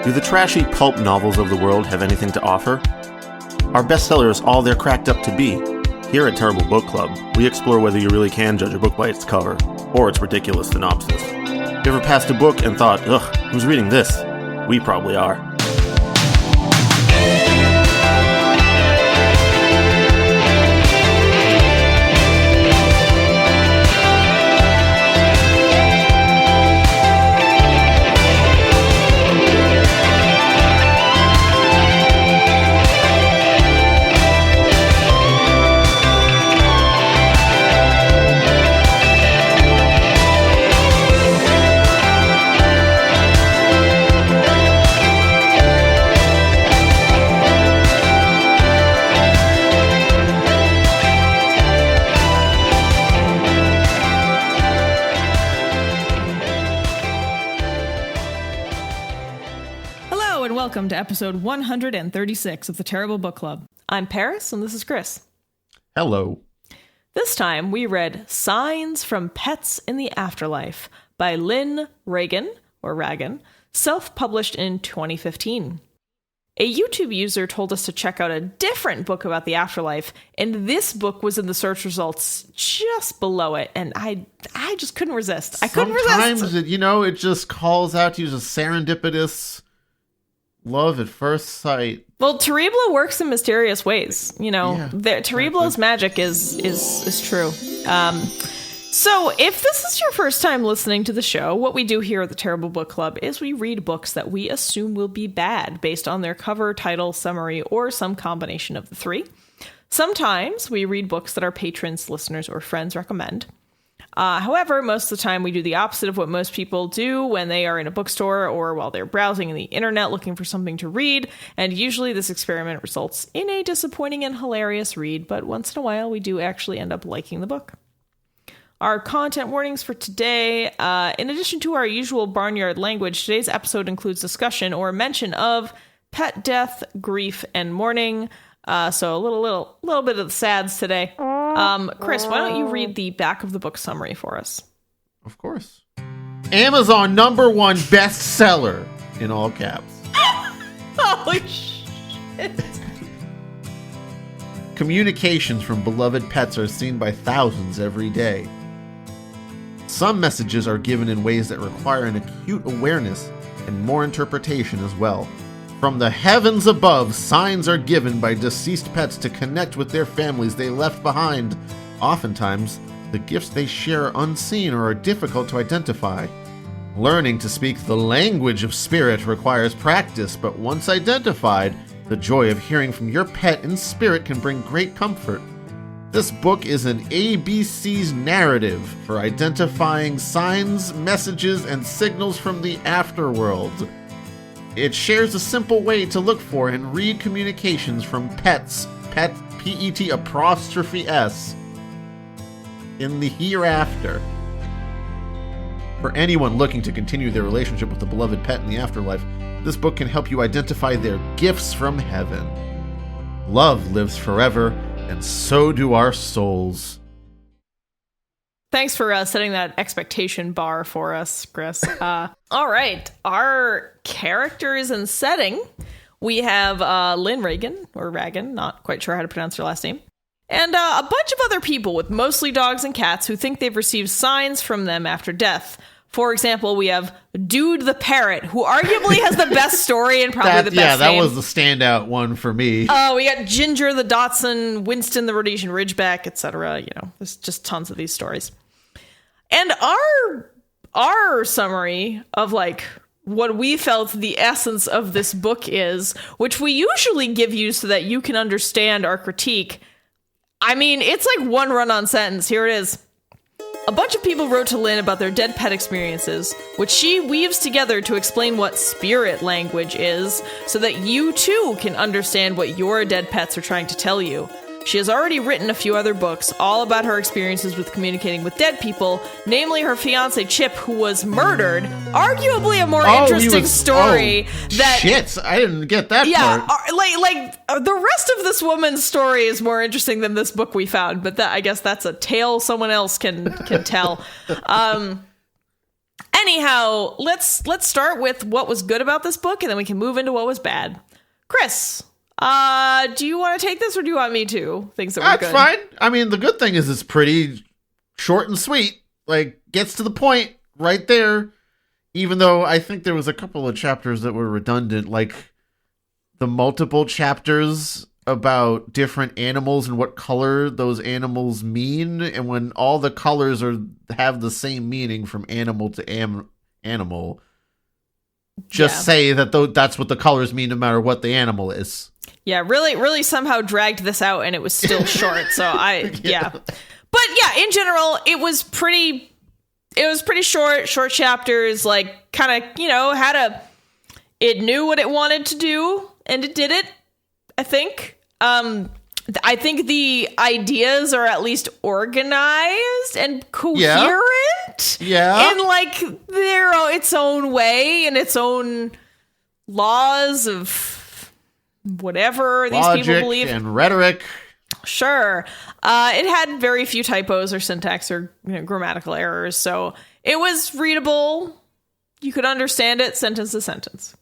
Do the trashy pulp novels of the world have anything to offer? Are bestsellers all they're cracked up to be? Here at Terrible Book Club, we explore whether you really can judge a book by its cover, or its ridiculous synopsis. You ever passed a book and thought, ugh, who's reading this? We probably are. Welcome to episode 136 of the Terrible Book Club. I'm Paris, and this is Chris. Hello. This time, we read Signs from Pets in the Afterlife by Ragan, self-published in 2015. A YouTube user told us to check out a different book about the afterlife, and this book was in the search results just below it, and I just couldn't resist. Sometimes, it just calls out to you as a serendipitous love at first sight. Well, Terrible works in mysterious ways. Terrible's magic is true. So if this is your first time listening to the show, what we do here at the Terrible Book Club is we read books that we assume will be bad based on their cover, title, summary, or some combination of the three. Sometimes we read books that our patrons, listeners, or friends recommend. However, most of the time we do the opposite of what most people do when they are in a bookstore or while they're browsing the internet looking for something to read, and usually this experiment results in a disappointing and hilarious read, but once in a while we do actually end up liking the book. Our content warnings for today, in addition to our usual barnyard language, today's episode includes discussion or mention of pet death, grief, and mourning. So a little bit of the sads today. Chris, why don't you read the back of the book summary for us? Of course. Amazon #1 bestseller in all caps. Holy shit. Communications from beloved pets are seen by thousands every day. Some messages are given in ways that require an acute awareness and more interpretation as well. From the heavens above, signs are given by deceased pets to connect with their families they left behind. Oftentimes, the gifts they share are unseen or are difficult to identify. Learning to speak the language of spirit requires practice, but once identified, the joy of hearing from your pet in spirit can bring great comfort. This book is an ABC's narrative for identifying signs, messages, and signals from the afterworld. It shares a simple way to look for and read communications from pets, P-E-T apostrophe S, in the hereafter. For anyone looking to continue their relationship with a beloved pet in the afterlife, this book can help you identify their gifts from heaven. Love lives forever, and so do our souls. Thanks for setting that expectation bar for us, Chris. All right. Our characters and setting. We have Ragan, not quite sure how to pronounce her last name, and a bunch of other people with mostly dogs and cats who think they've received signs from them after death. For example, we have Dude the Parrot, who arguably has the best story and probably the best name. Yeah, that was the standout one for me. We got Ginger the Dachshund, Winston the Rhodesian Ridgeback, etc. There's just tons of these stories. And our summary of what we felt the essence of this book is, which we usually give you so that you can understand our critique. I mean, it's like one run-on sentence. Here it is. A bunch of people wrote to Lynn about their dead pet experiences, which she weaves together to explain what spirit language is, so that you too can understand what your dead pets are trying to tell you. She has already written a few other books, all about her experiences with communicating with dead people, namely her fiance Chip, who was murdered. Arguably a more interesting story. Shit, I didn't get that part. The rest of this woman's story is more interesting than this book we found, but I guess that's a tale someone else can tell. anyhow, let's start with what was good about this book, and then we can move into what was bad. Chris, do you want to take this, or do you want me to? Things that were good. That's fine. I mean, the good thing is it's pretty short and sweet. Like, gets to the point right there. Even though I think there was a couple of chapters that were redundant, like the multiple chapters about different animals and what color those animals mean, and when all the colors have the same meaning from animal to animal, just say that that's what the colors mean no matter what the animal is. Yeah, really somehow dragged this out, and it was still short. So But yeah, in general, it was pretty short chapters, like kind of, it knew what it wanted to do, and it did it, I think. I think the ideas are at least organized and coherent. Yeah. In like its own way and its own laws of whatever these people believe. And rhetoric. Sure. It had very few typos or syntax or grammatical errors, so it was readable. You could understand it sentence to sentence.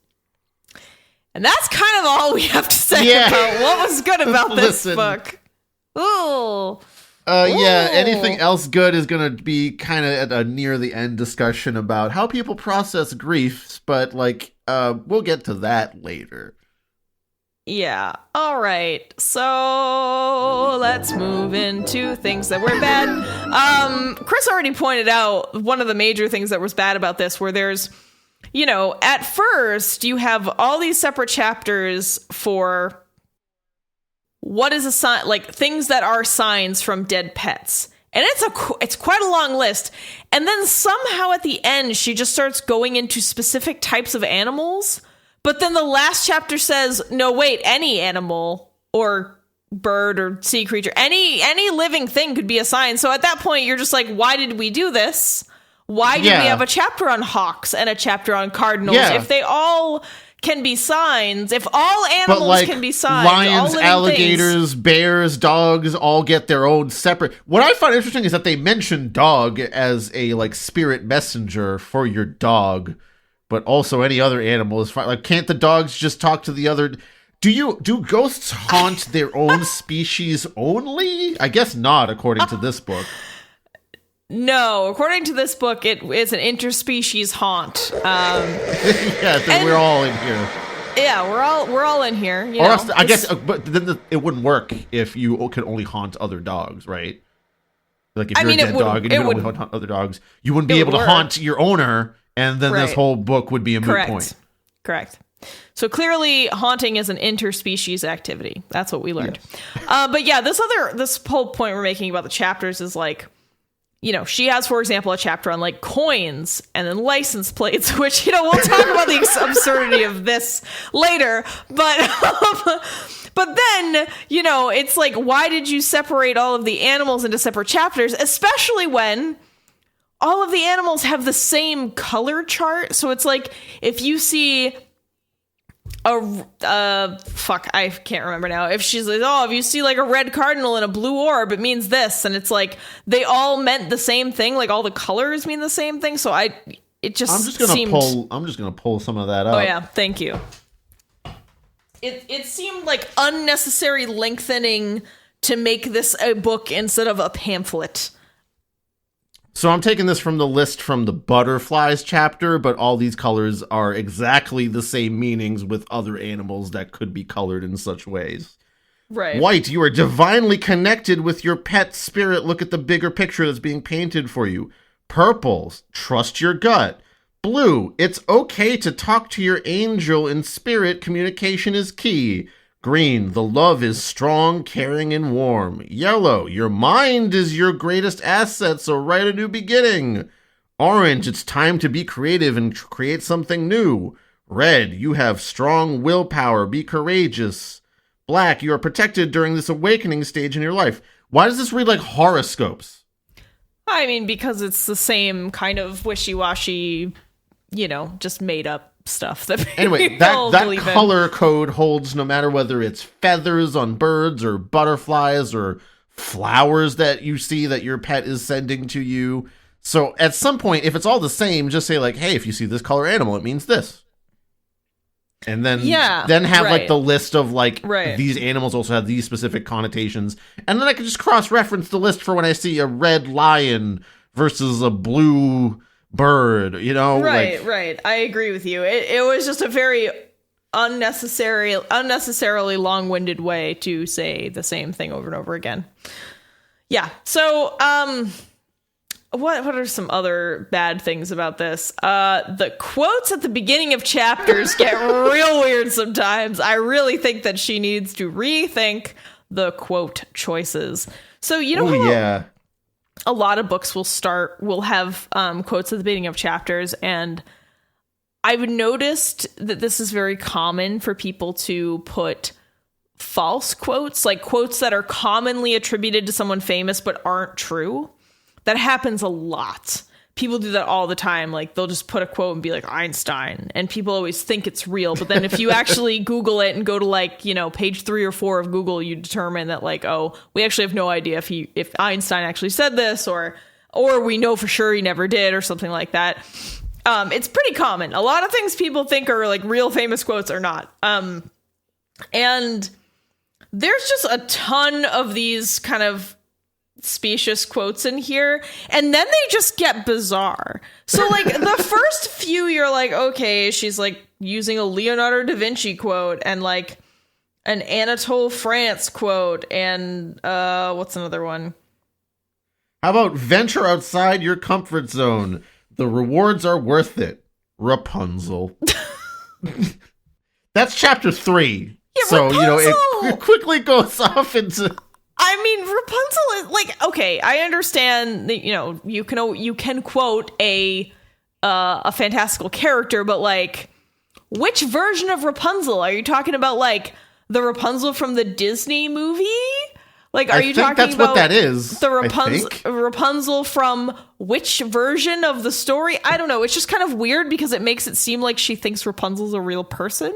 And that's kind of all we have to say about what was good about this book. Ooh. Yeah, anything else good is going to be kind of at a near the end discussion about how people process griefs, but we'll get to that later. Yeah. All right. So let's move into things that were bad. Chris already pointed out one of the major things that was bad about this, where there's, at first you have all these separate chapters for what is a sign, like things that are signs from dead pets. And it's quite a long list. And then somehow at the end, she just starts going into specific types of animals. But then the last chapter says, no, wait, any animal or bird or sea creature, any living thing could be a sign. So at that point, you're just like, why did we do this? Why did we have a chapter on hawks and a chapter on cardinals? Yeah. If they all can be signs, if all animals can be signs, lions, all alligators, bears, dogs all get their own separate. What I find interesting is that they mention dog as a spirit messenger for your dog. But also any other animal is fine. Like, can't the dogs just talk to the other? Do ghosts haunt their own species only? I guess not, according to this book. No, according to this book, it is an interspecies haunt. We're all in here. Yeah, we're all in here. I guess, but then it wouldn't work if you could only haunt other dogs, right? Like if you're a dead dog and you can only haunt other dogs, you wouldn't be able to haunt your owner. And then this whole book would be a moot point. Correct. So clearly, haunting is an interspecies activity. That's what we learned. Yes. But yeah, this whole point we're making about the chapters is she has, for example, a chapter on coins and then license plates, which we'll talk about the absurdity of this later. But then, it's like, why did you separate all of the animals into separate chapters, especially when all of the animals have the same color chart? So it's like, if you see I can't remember now. If she's like, if you see a red cardinal and a blue orb, it means this. And it's like, they all meant the same thing. Like, all the colors mean the same thing. So I'm just gonna pull some of that up. Oh yeah, thank you. It seemed like unnecessary lengthening to make this a book instead of a pamphlet. So I'm taking this from the list from the butterflies chapter, but all these colors are exactly the same meanings with other animals that could be colored in such ways. Right. White, you are divinely connected with your pet spirit. Look at the bigger picture that's being painted for you. Purple, trust your gut. Blue, it's okay to talk to your angel in spirit. Communication is key. Green, the love is strong, caring, and warm. Yellow, your mind is your greatest asset, so write a new beginning. Orange, it's time to be creative and create something new. Red, you have strong willpower, be courageous. Black, you are protected during this awakening stage in your life. Why does this read like horoscopes? I mean, because it's the same kind of wishy-washy, just made up stuff that anyway, that color code holds no matter whether it's feathers on birds or butterflies or flowers that you see that your pet is sending to you. So at some point, if it's all the same, just say like, hey, if you see this color animal, it means this. And then have like the list of like these animals also have these specific connotations. And then I can just cross-reference the list for when I see a red lion versus a blue bird, you know? Right. I agree with you. It was just a very unnecessarily long-winded way to say the same thing over and over again. Yeah. So, what are some other bad things about this? The quotes at the beginning of chapters get real weird sometimes. I really think that she needs to rethink the quote choices. So, you know how a lot of books will have quotes at the beginning of chapters, and I've noticed that this is very common for people to put false quotes, like quotes that are commonly attributed to someone famous but aren't true. That happens a lot. People do that all the time. Like, they'll just put a quote and be like, Einstein. And people always think it's real. But then if you actually Google it and go to, like, you know, page 3 or 4 of Google, you determine that, like, oh, we actually have no idea if Einstein actually said this, or we know for sure he never did, or something like that. It's pretty common. A lot of things people think are, like, real famous quotes are not. And there's just a ton of these kind of specious quotes in here, and then they just get bizarre. So like the first few, you're like, okay, she's like using a Leonardo da Vinci quote and like an Anatole France quote, and what's another one? How about venture outside your comfort zone? The rewards are worth it. Rapunzel. That's chapter 3. Yeah, so Rapunzel! You know it quickly goes off into. I mean, Rapunzel is like, okay, I understand that, you know, you can quote a fantastical character, but like, which version of Rapunzel are you talking about? Like the Rapunzel from the Disney movie? Like, are you talking that's about what that is? The Rapunzel from which version of the story? I don't know. It's just kind of weird because it makes it seem like she thinks Rapunzel's a real person.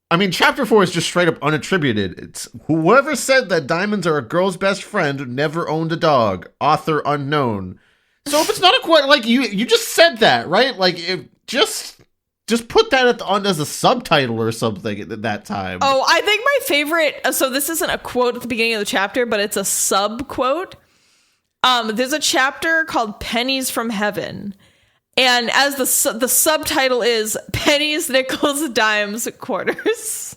I mean, chapter 4 is just straight up unattributed. It's whoever said that diamonds are a girl's best friend never owned a dog. Author unknown. So if it's not a quote, like you just said that, right? Like just put that on as a subtitle or something at that time. Oh, I think my favorite. So this isn't a quote at the beginning of the chapter, but it's a sub quote. There's a chapter called "Pennies from Heaven." And as the subtitle is pennies, nickels, dimes, quarters.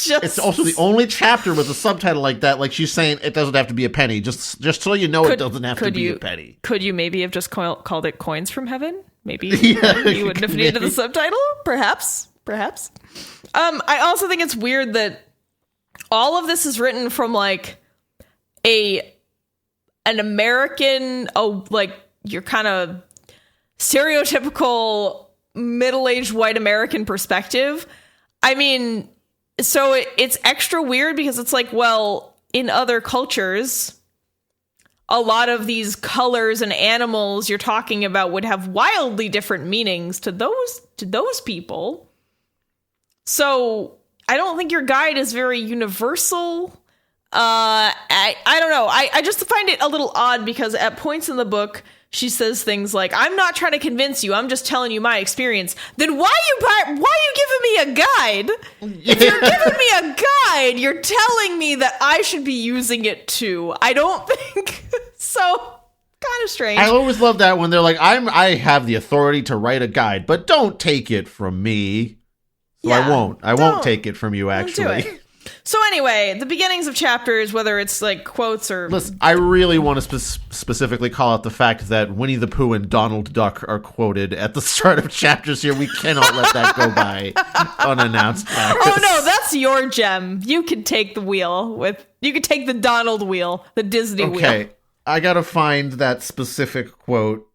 It's also the only chapter with a subtitle like that. Like she's saying it doesn't have to be a penny. Just so you know, it doesn't have to be a penny. Could you maybe have just called it coins from heaven? Maybe you wouldn't have needed the subtitle. Perhaps. I also think it's weird that all of this is written from like an American, like, your kind of stereotypical middle-aged white American perspective. I mean, so it's extra weird because it's like, well, in other cultures, a lot of these colors and animals you're talking about would have wildly different meanings to those people. So I don't think your guide is very universal. I don't know. I just find it a little odd because at points in the book, she says things like, I'm not trying to convince you, I'm just telling you my experience. Then why are you giving me a guide? If you're giving me a guide, you're telling me that I should be using it too. I don't think so. Kind of strange. I always love that when they're like, I have the authority to write a guide, but don't take it from me. So yeah, I won't take it from you, actually. So anyway, the beginnings of chapters, whether it's like quotes or... Listen, I really want to specifically call out the fact that Winnie the Pooh and Donald Duck are quoted at the start of chapters here. We cannot let that go by unannounced. Oh no, that's your gem. You can take the you can take the Donald wheel, the Disney wheel. Okay, I gotta find that specific quote.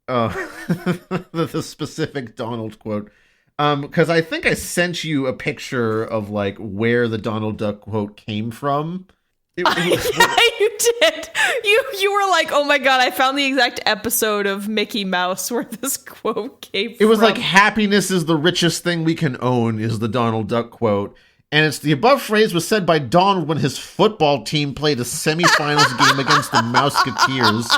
The specific Donald quote. Because I think I sent you a picture of like where the Donald Duck quote came from. Yeah, you did. You were like, oh my god, I found the exact episode of Mickey Mouse where this quote came from. It was like, happiness is the richest thing we can own, is the Donald Duck quote. And it's the above phrase was said by Donald when his football team played a semifinals game against the Mouseketeers.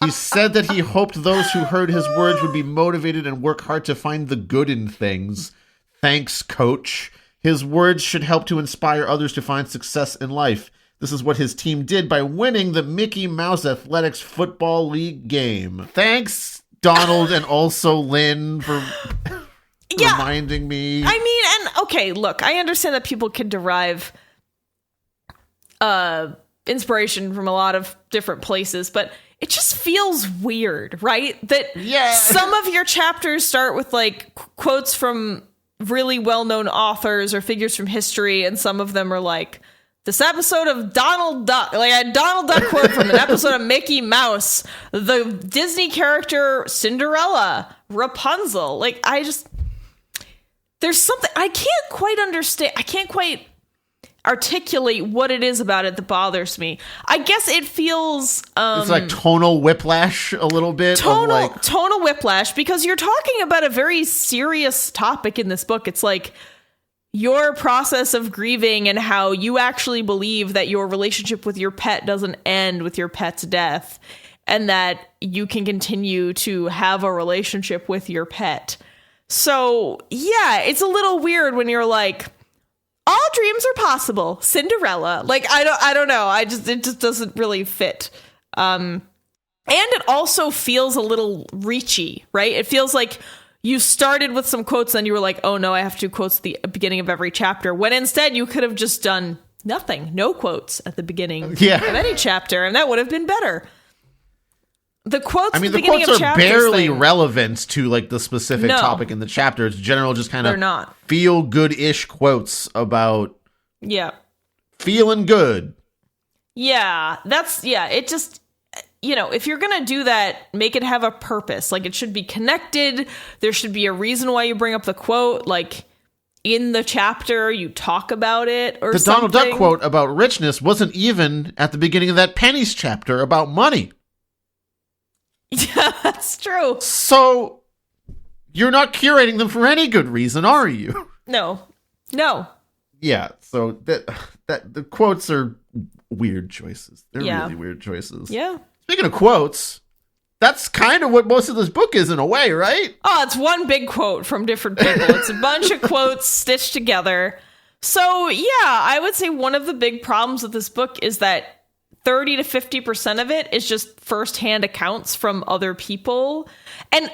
He said that he hoped those who heard his words would be motivated and work hard to find the good in things. Thanks, coach. His words should help to inspire others to find success in life. This is what his team did by winning the Mickey Mouse Athletics Football League game. Thanks, Donald, and also Lynn for... reminding me. I mean, and okay, look, I understand that people can derive inspiration from a lot of different places, but it just feels weird, right? That some of your chapters start with like quotes from really well-known authors or figures from history, and some of them are like, this episode of Donald Duck, like a Donald Duck quote from an episode of Mickey Mouse, the Disney character Cinderella, Rapunzel. Like, there's something I can't quite understand. I can't quite articulate what it is about it that bothers me. I guess it feels it's like tonal whiplash a little bit. Tonal whiplash, because you're talking about a very serious topic in this book. It's like your process of grieving and how you actually believe that your relationship with your pet doesn't end with your pet's death, and that you can continue to have a relationship with your pet. So, yeah, it's a little weird when you're like, all dreams are possible, Cinderella. Like, I don't know. It just doesn't really fit. And it also feels a little reachy, right? It feels like you started with some quotes and you were like, oh no, I have to do quotes at the beginning of every chapter. When instead you could have just done nothing, no quotes at the beginning of any chapter, and that would have been better. The quotes. I mean, the quotes are barely relevant to like the specific topic in the chapter. It's general, just kind of feel good-ish quotes about feeling good. Yeah, it just, if you're gonna do that, make it have a purpose. Like, it should be connected. There should be a reason why you bring up the quote. Like, in the chapter, you talk about it or something. The Donald Duck quote about richness wasn't even at the beginning of that Pennies chapter about money. Yeah, that's true. So, you're not curating them for any good reason, are you? No. Yeah, so that the quotes are weird choices. They're really weird choices. Yeah. Speaking of quotes, that's kind of what most of this book is in a way, right? Oh, it's one big quote from different people. It's a bunch of quotes stitched together. So, yeah, I would say one of the big problems with this book is that 30 to 50% of it is just firsthand accounts from other people.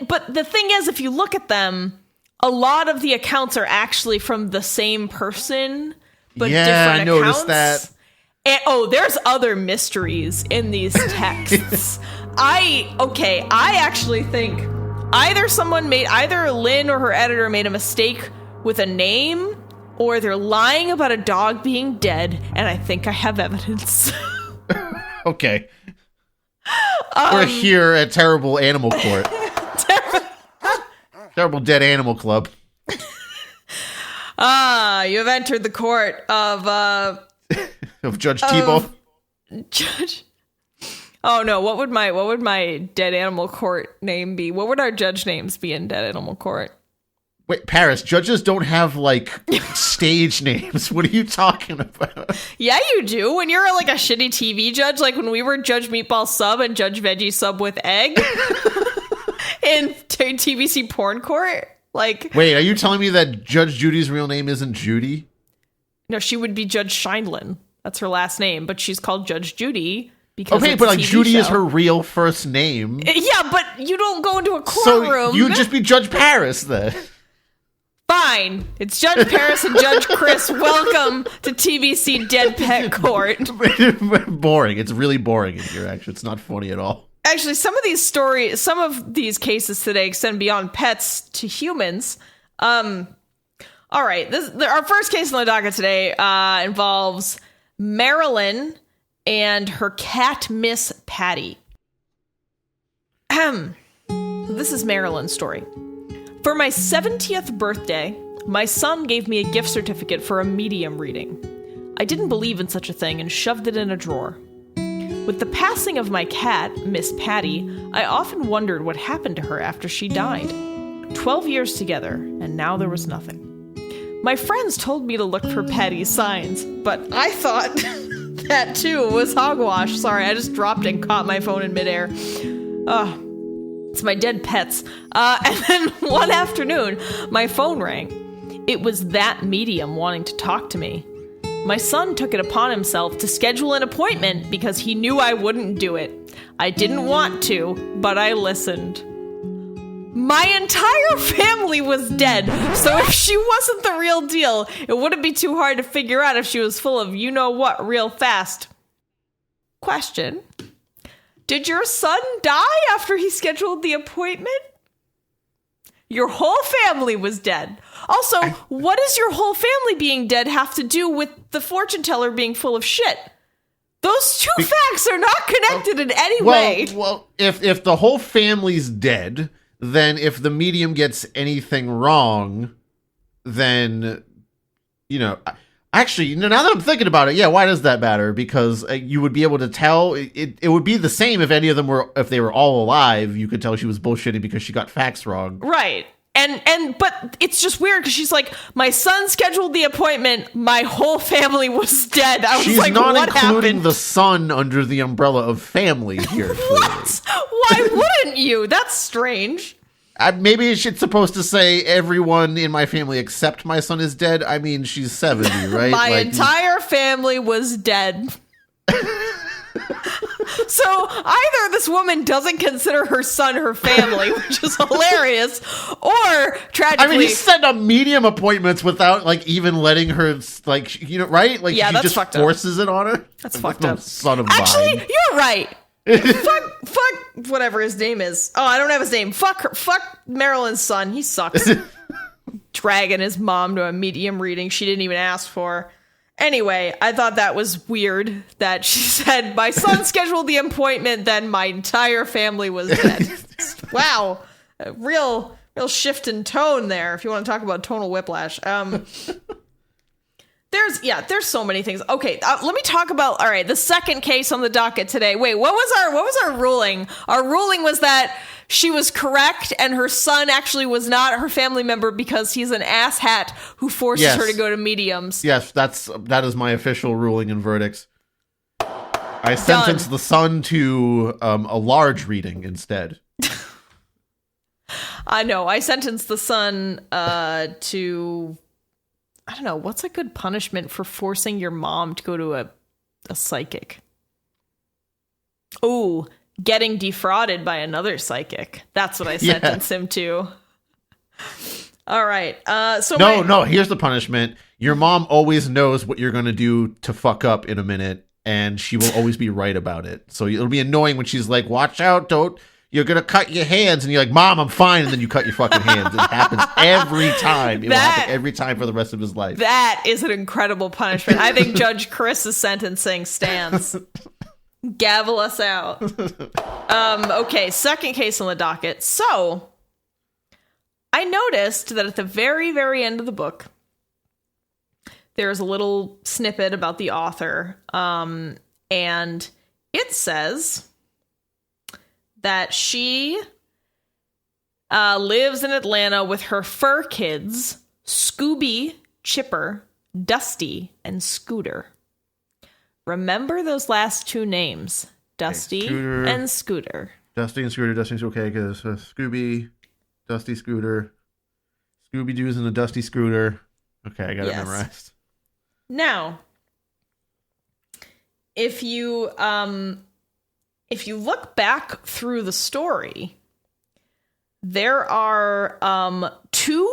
But the thing is, if you look at them, a lot of the accounts are actually from the same person, but different accounts. Yeah, I noticed that. And, there's other mysteries in these texts. I actually think either Lynn or her editor made a mistake with a name, or they're lying about a dog being dead, and I think I have evidence. Okay. We're here at Terrible Animal Court. Terrible Dead Animal Club. You have entered the court of Judge Tebow. Judge. Oh no, what would my Dead Animal Court name be? What would our judge names be in Dead Animal Court? Wait, Paris, judges don't have, like, stage names. What are you talking about? Yeah, you do. When you're, like, a shitty TV judge, like when we were Judge Meatball Sub and Judge Veggie Sub with Egg in TBC Porn Court. Like, wait, are you telling me that Judge Judy's real name isn't Judy? No, she would be Judge Shineland. That's her last name, but she's called Judge Judy. Because okay, but like Judy is her real first name. Yeah, but you don't go into a courtroom. So you'd just be Judge Paris then. Fine. It's Judge Paris and Judge Chris. Welcome to TBC Dead Pet Court. Boring. It's really boring in here, actually. It's not funny at all. Actually, some of these cases today extend beyond pets to humans. All right. Our first case on the docket today involves Marilyn and her cat, Miss Patty. This is Marilyn's story. For my 70th birthday, my son gave me a gift certificate for a medium reading. I didn't believe in such a thing and shoved it in a drawer. With the passing of my cat, Miss Patty, I often wondered what happened to her after she died. 12 years together, and now there was nothing. My friends told me to look for petty signs, but I thought that too was hogwash. Sorry, I just dropped and caught my phone in midair. It's my dead pets. And then one afternoon, my phone rang. It was that medium wanting to talk to me. My son took it upon himself to schedule an appointment because he knew I wouldn't do it. I didn't want to, but I listened. My entire family was dead, so if she wasn't the real deal, it wouldn't be too hard to figure out if she was full of you-know-what real fast. Question. Did your son die after he scheduled the appointment? Your whole family was dead. Also, what does your whole family being dead have to do with the fortune teller being full of shit? Those two facts are not connected in any way. Well, if the whole family's dead, then if the medium gets anything wrong, then, actually, now that I'm thinking about it, yeah, why does that matter? Because you would be able to tell, it would be the same if any of them if they were all alive, you could tell she was bullshitting because she got facts wrong. Right. But it's just weird because she's like, my son scheduled the appointment, my whole family was dead. She's was like, not what including happened? the son under the umbrella of family here. What? Why wouldn't you? That's strange. Maybe it's supposed to say everyone in my family except my son is dead. I mean, she's 70, right? My entire family was dead. So either this woman doesn't consider her son her family, which is hilarious, or tragically... I mean, he set up medium appointments without, even letting her, right? Yeah, he that's just fucked up. forces it on her? That's fucked up. Son of Actually, mine. you're right. fuck whatever his name is. Oh, I don't have his name. Fuck Marilyn's son. He sucks. Dragging his mom to a medium reading she didn't even ask for. Anyway, I thought that was weird that she said, my son scheduled the appointment, then my entire family was dead. Wow. A real shift in tone there, if you want to talk about tonal whiplash. There's so many things. Okay, let me talk about, all right, the second case on the docket today. Wait, what was our ruling? Our ruling was that she was correct and her son actually was not her family member because he's an asshat who forces her to go to mediums. Yes, that is my official ruling and verdicts. I sentenced the son to a large reading instead. I know. I sentenced the son to... I don't know, what's a good punishment for forcing your mom to go to a psychic? Oh, getting defrauded by another psychic. That's what I sentenced him to. All right. No, here's the punishment. Your mom always knows what you're going to do to fuck up in a minute, and she will always be right about it. So it'll be annoying when she's like, watch out, you're going to cut your hands. And you're like, Mom, I'm fine. And then you cut your fucking hands. It happens every time. It will happen every time for the rest of his life. That is an incredible punishment. I think Judge Chris's sentencing stands. Gavel us out. Okay, second case on the docket. So, I noticed that at the very, very end of the book, there's a little snippet about the author. And it says... that she lives in Atlanta with her fur kids, Scooby, Chipper, Dusty, and Scooter. Remember those last two names, Dusty and Scooter. Dusty and Scooter. Dusty's okay because Scooby, Dusty, Scooter. Scooby-Doo's in the Dusty Scooter. Okay, I got it memorized. Now, if you look back through the story, there are two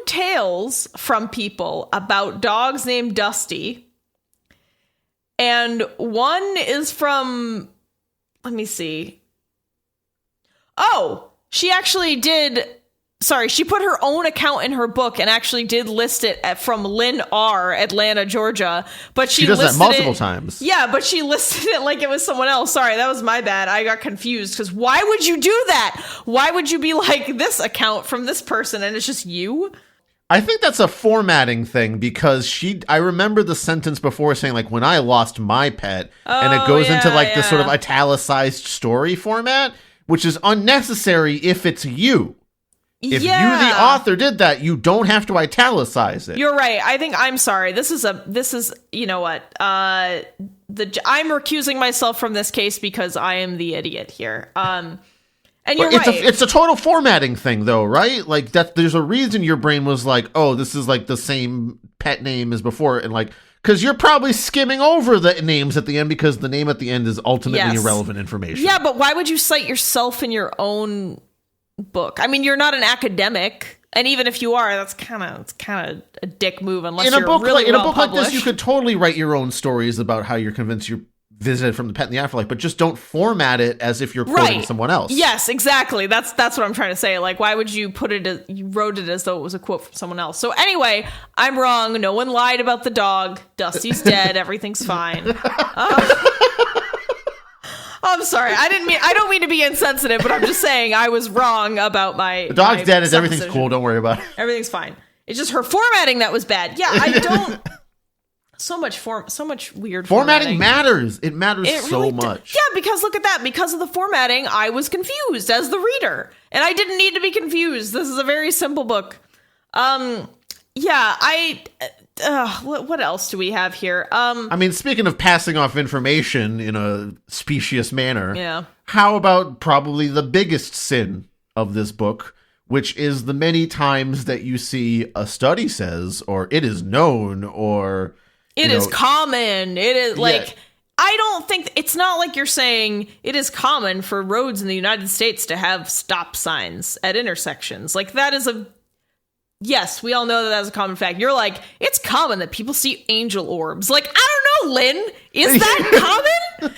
tales from people about dogs named Dusty. And one is from, let me see. Oh, she put her own account in her book and actually did list it from Lynn R., Atlanta, Georgia. But she does listed that multiple times. Yeah, but she listed it like it was someone else. Sorry, that was my bad. I got confused because why would you do that? Why would you be like this account from this person and it's just you? I think that's a formatting thing because I remember the sentence before saying like when I lost my pet and it goes into like this sort of italicized story format, which is unnecessary if it's you. If you, the author, did that, you don't have to italicize it. You're right. I'm sorry. This is, you know what? I'm recusing myself from this case because I am the idiot here. And you're right. It's a total formatting thing, though, right? Like, that. There's a reason your brain was like, oh, this is like the same pet name as before. And like, because you're probably skimming over the names at the end because the name at the end is ultimately irrelevant information. Yeah, but why would you cite yourself in your own book? I mean, you're not an academic, and even if you are, it's kind of a dick move unless you're really in a well book published. like this, you could totally write your own stories about how you're convinced you're visited from the pet in the afterlife, but just don't format it as if you're quoting someone else. Yes, exactly. That's what I'm trying to say. Like, why would you you wrote it as though it was a quote from someone else? So anyway, I'm wrong. No one lied about the dog. Dusty's dead. Everything's fine. I'm sorry. I don't mean to be insensitive, but I'm just saying I was wrong about the dog's dead. Everything's cool. Don't worry about it. Everything's fine. It's just her formatting that was bad. Yeah, I don't. So much weird formatting matters. It matters so really much. Yeah, because look at that. Because of the formatting, I was confused as the reader, and I didn't need to be confused. This is a very simple book. What else do we have here? I mean, speaking of passing off information in a specious manner, yeah. How about probably the biggest sin of this book, which is the many times that you see a study says, or it is known, or it is common. It is like, I don't think it's not like you're saying it is common for roads in the United States to have stop signs at intersections. Like, that is yes, we all know that that's a common fact. You're like, it's common that people see angel orbs. Like, I don't know, Lynn. Is that common?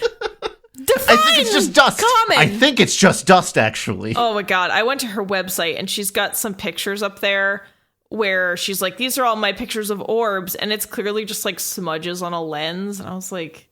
Define I think it's just dust. Common. I think it's just dust, actually. Oh my God. I went to her website and she's got some pictures up there where she's like, these are all my pictures of orbs. And it's clearly just like smudges on a lens. And I was like,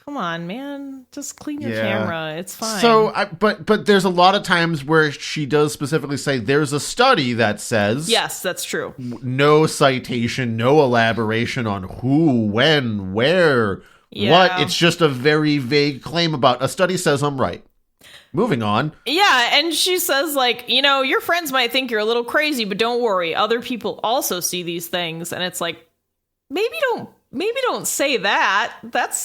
come on, man, just clean your camera. It's fine. So, but there's a lot of times where she does specifically say there's a study that says, yes, that's true. No citation, no elaboration on who, when, where, what. It's just a very vague claim about a study says I'm right. Moving on. Yeah, and she says, like, your friends might think you're a little crazy, but don't worry. Other people also see these things. And it's like, maybe don't say that. That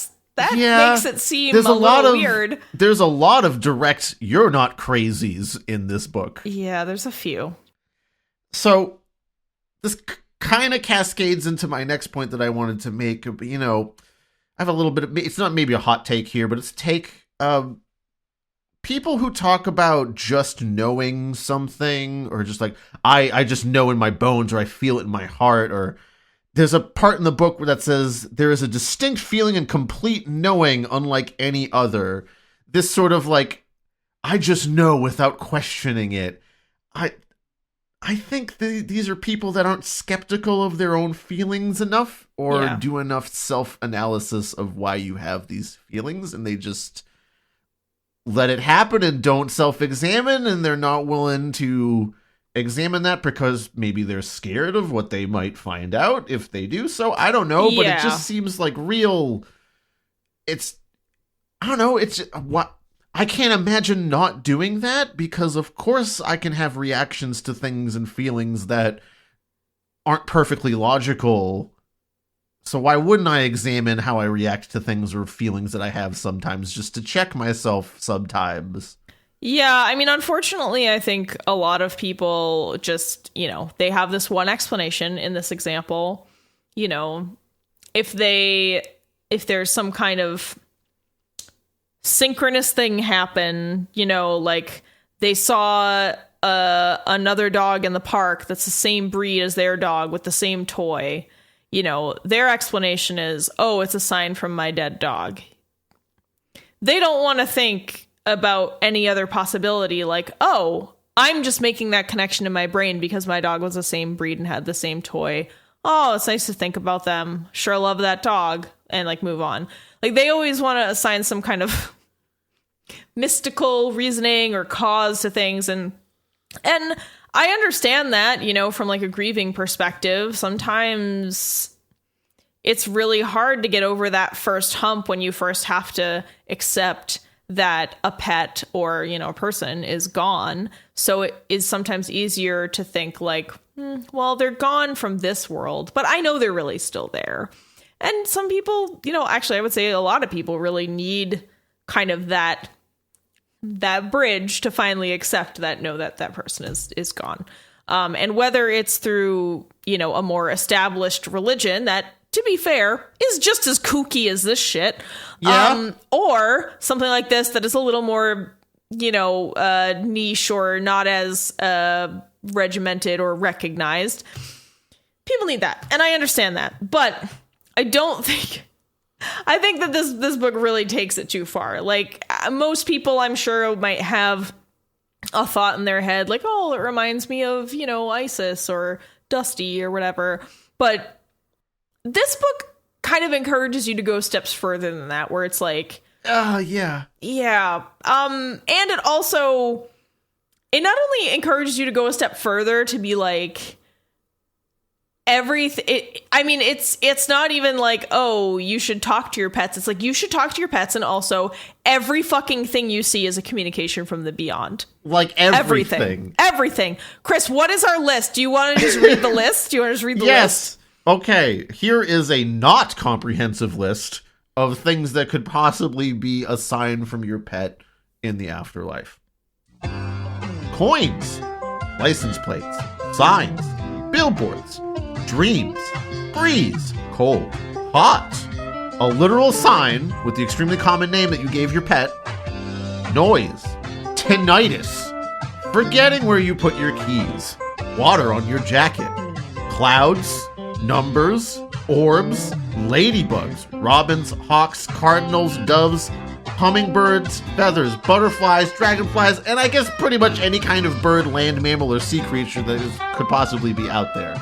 makes it seem a little weird. There's a lot of direct, you're not crazies in this book. Yeah, there's a few. So this kind of cascades into my next point that I wanted to make. I have a little bit of, it's not maybe a hot take here, but it's a take. People who talk about just knowing something, or just like, I just know in my bones, or I feel it in my heart, or there's a part in the book that says there is a distinct feeling and complete knowing unlike any other. This sort of like, I just know without questioning it. I think these are people that aren't skeptical of their own feelings enough, or do enough self-analysis of why you have these feelings, and they just let it happen and don't self-examine, and they're not willing to examine that because maybe they're scared of what they might find out if they do so. I don't know, but it just seems like real. I don't know. It's what I can't imagine not doing that, because of course I can have reactions to things and feelings that aren't perfectly logical. So why wouldn't I examine how I react to things or feelings that I have sometimes, just to check myself sometimes? Yeah, I mean, unfortunately, I think a lot of people just, they have this one explanation in this example. If there's some kind of synchronous thing happen, like they saw another dog in the park that's the same breed as their dog with the same toy, their explanation is, oh, it's a sign from my dead dog. They don't want to think about any other possibility, like, oh, I'm just making that connection in my brain because my dog was the same breed and had the same toy. Oh, it's nice to think about them. Sure love that dog. And like move on. Like, they always want to assign some kind of mystical reasoning or cause to things. And I understand that, from like a grieving perspective. Sometimes it's really hard to get over that first hump when you first have to accept that a pet or, a person is gone. So it is sometimes easier to think like, well, they're gone from this world, but I know they're really still there. And some people, actually, I would say a lot of people really need kind of that bridge to finally accept that, no, that person is gone. And whether it's through, a more established religion that, to be fair, is just as kooky as this shit. Yeah. Or something like this that is a little more, niche or not as regimented or recognized. People need that. And I understand that. But I think that this book really takes it too far. Like, most people, I'm sure, might have a thought in their head like, oh, it reminds me of, Isis or Dusty or whatever. But this book kind of encourages you to go steps further than that, where it's like, yeah. And it not only encourages you to go a step further to be like, it's not even like, oh, you should talk to your pets. It's like, you should talk to your pets, and also every fucking thing you see is a communication from the beyond. Like everything. Chris, what is our list? Do you want to just read the list? Yes. Okay, here is a not comprehensive list of things that could possibly be a sign from your pet in the afterlife. Coins, license plates, signs, billboards, dreams, breeze, cold, hot, a literal sign with the extremely common name that you gave your pet, noise, tinnitus, forgetting where you put your keys, water on your jacket, clouds, numbers, orbs, ladybugs, robins, hawks, cardinals, doves, hummingbirds, feathers, butterflies, dragonflies, and I guess pretty much any kind of bird, land mammal, or sea creature that could possibly be out there.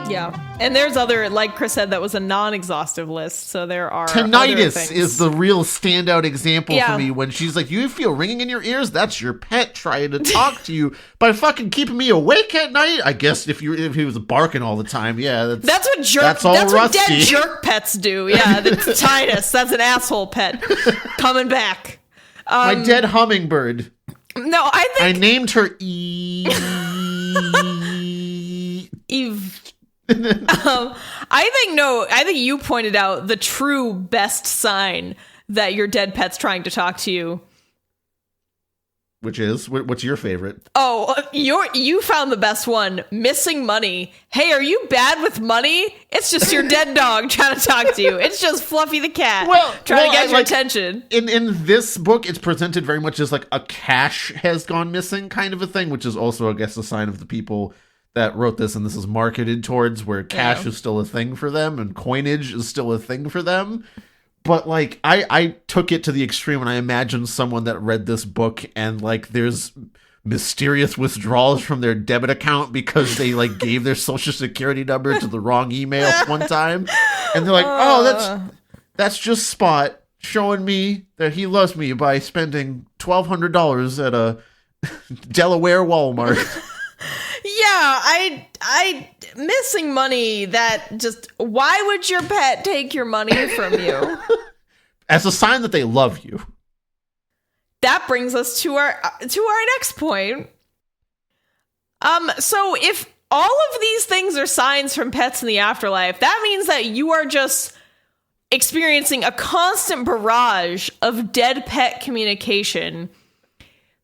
Yeah. And there's other, like Chris said, that was a non-exhaustive list. So there are Tinnitus is the real standout example for me, when she's like, you feel ringing in your ears? That's your pet trying to talk to you by fucking keeping me awake at night. I guess if he was barking all the time, that's what dead jerk pets do. Yeah, the tinnitus. That's an asshole pet coming back. My dead hummingbird. No, I named her Eve. I think you pointed out the true best sign that your dead pet's trying to talk to you. Which is? What's your favorite? Oh, you found the best one. Missing money. Hey, are you bad with money? It's just your dead dog trying to talk to you. It's just Fluffy the cat trying to get your attention. In this book, it's presented very much as like a cash has gone missing kind of a thing, which is also, I guess, a sign of the people that wrote this, and this is marketed towards, where cash is still a thing for them and coinage is still a thing for them. But like, I took it to the extreme, and I imagined someone that read this book and like there's mysterious withdrawals from their debit account because they like gave their social security number to the wrong email one time, and they're like, oh, that's just Spot showing me that he loves me by spending $1,200 at a Delaware Walmart. Yeah, I missing money. That just, why would your pet take your money from you? As a sign that they love you. That brings us to our next point. So if all of these things are signs from pets in the afterlife, that means that you are just experiencing a constant barrage of dead pet communication.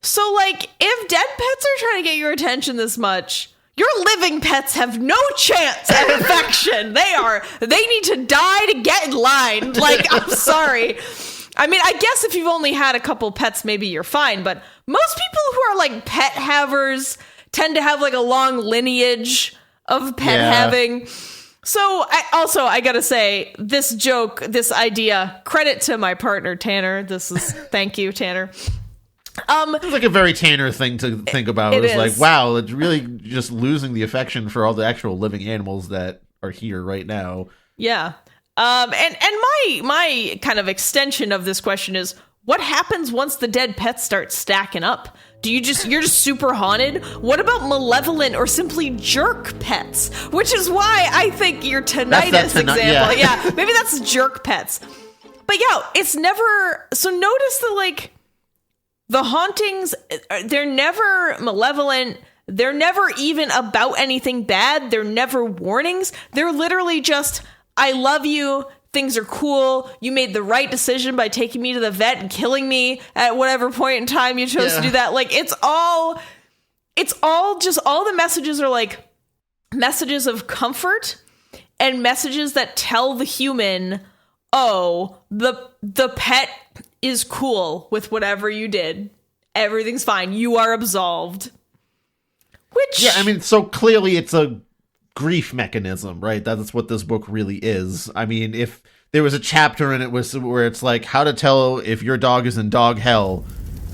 So, like, if dead pets are trying to get your attention this much, your living pets have no chance at affection. They need to die to get in line. Like, I'm sorry. I mean, I guess if you've only had a couple pets, maybe you're fine. But most people who are, like, pet havers tend to have, like, a long lineage of pet having. So, I gotta say, this joke, this idea, credit to my partner, Tanner. Thank you, Tanner. It's like a very Tanner thing to think about. It's like, wow, it's really just losing the affection for all the actual living animals that are here right now. Yeah. And my kind of extension of this question is, what happens once the dead pets start stacking up? You're just super haunted? What about malevolent or simply jerk pets? Which is why I think your tinnitus example. Maybe that's jerk pets. But yeah, it's never, so notice that, like, The hauntings, they're never malevolent. They're never even about anything bad. They're never warnings. They're literally just, I love you. Things are cool. You made the right decision by taking me to the vet and killing me at whatever point in time you chose to do that. Like, it's all just, all the messages are like messages of comfort and messages that tell the human, oh, the pet is cool with whatever you did. Everything's fine. You are absolved. Which... Yeah, I mean, so clearly it's a grief mechanism, right? That's what this book really is. I mean, if there was a chapter and it was where it's like how to tell if your dog is in dog hell,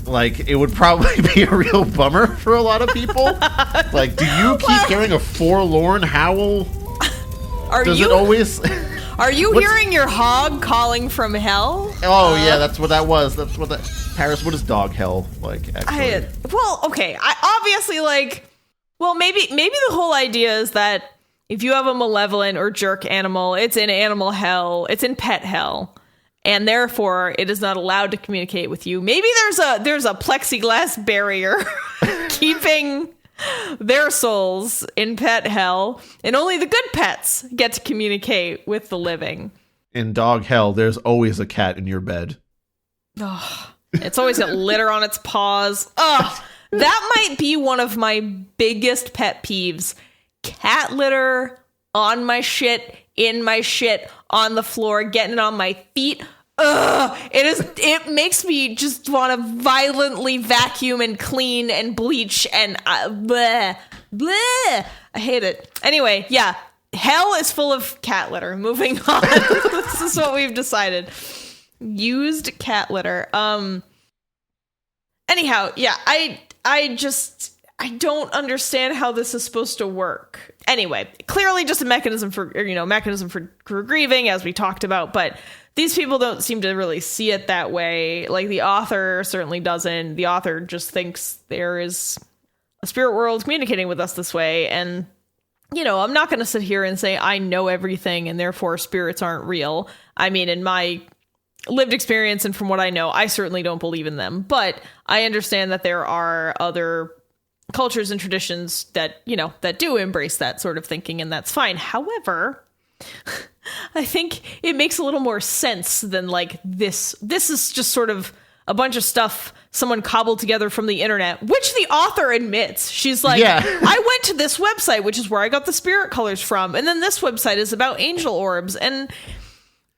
like, it would probably be a real bummer for a lot of people. Like, do you keep hearing a forlorn howl? Does it always... Are you hearing your hog calling from hell? Oh, yeah, that's what that was. That's what that... Paris, what is dog hell like, actually? Okay. I obviously, like... Well, maybe the whole idea is that if you have a malevolent or jerk animal, it's in animal hell, it's in pet hell, and therefore it is not allowed to communicate with you. Maybe there's a plexiglass barrier keeping their souls in pet hell, and only the good pets get to communicate with the living. In dog hell, there's always a cat in your bed. Oh, it's always got litter on its paws. Ugh. That might be one of my biggest pet peeves. Cat litter on my shit, in my shit, on the floor, getting it on my feet. Ugh. It makes me just want to violently vacuum and clean and bleach and bleh. Bleh. I hate it. Anyway, yeah. Hell is full of cat litter. Moving on. This is what we've decided. Used cat litter. Anyhow, yeah, I don't understand how this is supposed to work. Anyway, clearly just a mechanism for grieving, as we talked about, but these people don't seem to really see it that way. Like, the author certainly doesn't. The author just thinks there is a spirit world communicating with us this way, and, you know, I'm not going to sit here and say I know everything and therefore spirits aren't real. I mean, in my lived experience and from what I know, I certainly don't believe in them, but I understand that there are other cultures and traditions that, you know, that do embrace that sort of thinking, and that's fine. However, I think it makes a little more sense than like this is just sort of a bunch of stuff someone cobbled together from the internet, which the author admits. She's like, yeah. I went to this website, which is where I got the spirit colors from, and then this website is about angel orbs, and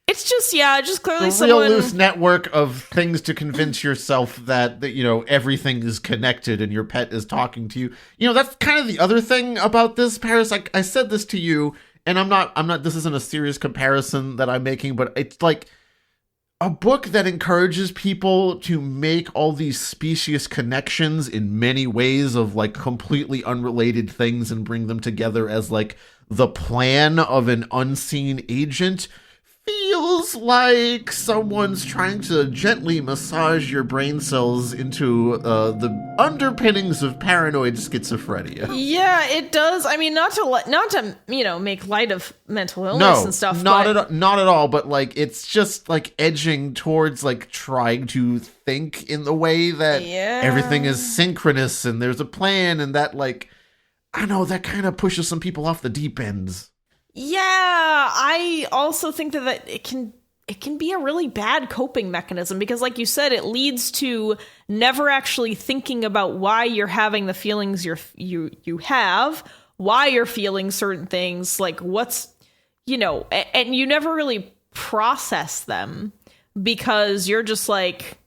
it's just, yeah, just clearly real loose network of things to convince yourself that, you know, everything is connected and your pet is talking to you. You know, that's kind of the other thing about this, Paris. I said this to you, and I'm not, this isn't a serious comparison that I'm making, but it's like a book that encourages people to make all these specious connections in many ways of like completely unrelated things and bring them together as like the plan of an unseen agent feels like someone's trying to gently massage your brain cells into the underpinnings of paranoid schizophrenia. Yeah, it does. I mean, not to you know, make light of mental illness and stuff. Not at all. But like, it's just like edging towards like trying to think in the way that everything is synchronous and there's a plan, and that, like, I don't know, that kind of pushes some people off the deep ends. Yeah, I also think that it can be a really bad coping mechanism because, like you said, it leads to never actually thinking about why you're having the feelings you have, why you're feeling certain things, like what's, you know, and you never really process them because you're just like,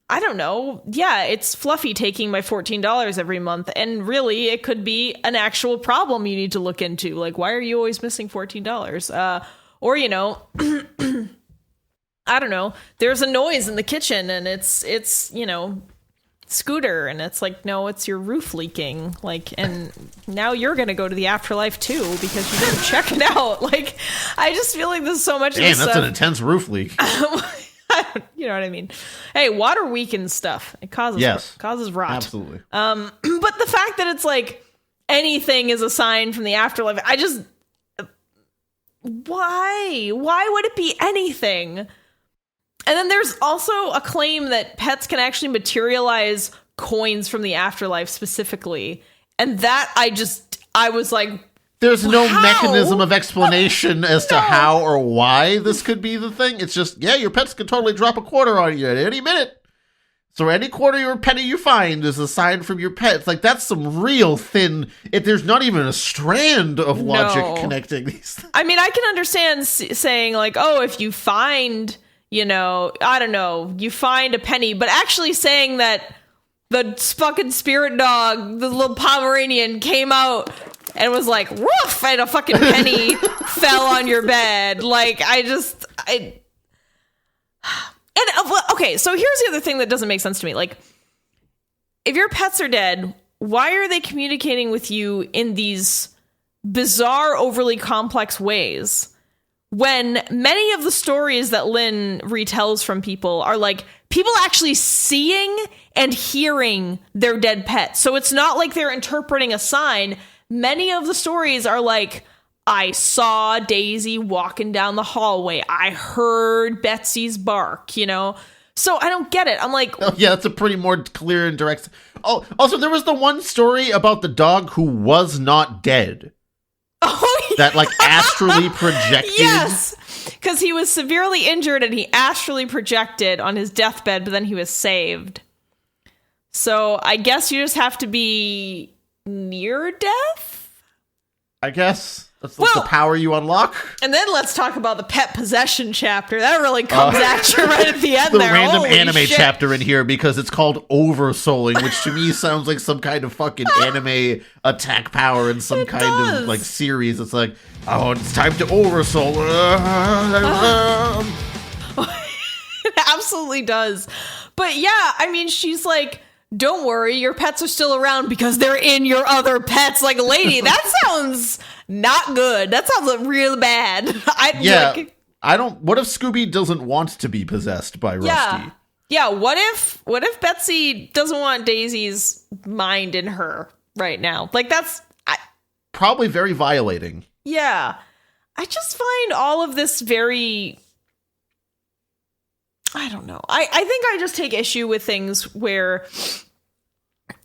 I don't know. Yeah, it's Fluffy taking my $14 every month. And really, it could be an actual problem you need to look into. Like, why are you always missing $14? Or, you know, I don't know. There's a noise in the kitchen and it's, you know, Scooter. And it's like, no, it's your roof leaking. Like, and now you're going to go to the afterlife too because you didn't check it out. Like, I just feel like there's so much. Damn, that's an intense roof leak. You know what I mean? Hey, water weakens stuff. It causes rot. Absolutely. But the fact that it's like anything is a sign from the afterlife, I just, why would it be anything? And then there's also a claim that pets can actually materialize coins from the afterlife specifically. And that I was like, there's no mechanism of explanation as to how or why this could be the thing. It's just, yeah, your pets could totally drop a quarter on you at any minute. So any quarter or penny you find is a sign from your pet. It's like, that's some real thin... there's not even a strand of logic connecting these things. I mean, I can understand saying, like, oh, if you find, I don't know, you find a penny, but actually saying that the fucking spirit dog, the little Pomeranian, came out and was like, woof, and a fucking penny fell on your bed. Like, okay, so here's the other thing that doesn't make sense to me. Like, if your pets are dead, why are they communicating with you in these bizarre, overly complex ways? When many of the stories that Lynn retells from people are like people actually seeing and hearing their dead pets. So it's not like they're interpreting a sign. Many of the stories are like, I saw Daisy walking down the hallway. I heard Betsy's bark, So I don't get it. I'm like... Oh, yeah, that's a pretty more clear and direct... Oh, also, there was the one story about the dog who was not dead. Oh, yeah. That, like, astrally projected. Yes, because he was severely injured and he astrally projected on his deathbed, but then he was saved. So I guess you just have to be near death? I guess. That's the power you unlock. And then let's talk about the pet possession chapter. That really comes at you right at the end the there. Random Holy anime shit. chapter in here because it's called oversouling, which to me sounds like some kind of fucking anime attack power in some of like series. It's like, oh, it's time to oversoul. It absolutely does. But yeah, I mean, she's like, don't worry, your pets are still around because they're in your other pets. Like, lady, that sounds not good. That sounds real bad. What if Scooby doesn't want to be possessed by Rusty? Yeah, what if Betsy doesn't want Daisy's mind in her right now? Like, that's... probably very violating. Yeah. I just find all of this very... I don't know. I think I just take issue with things where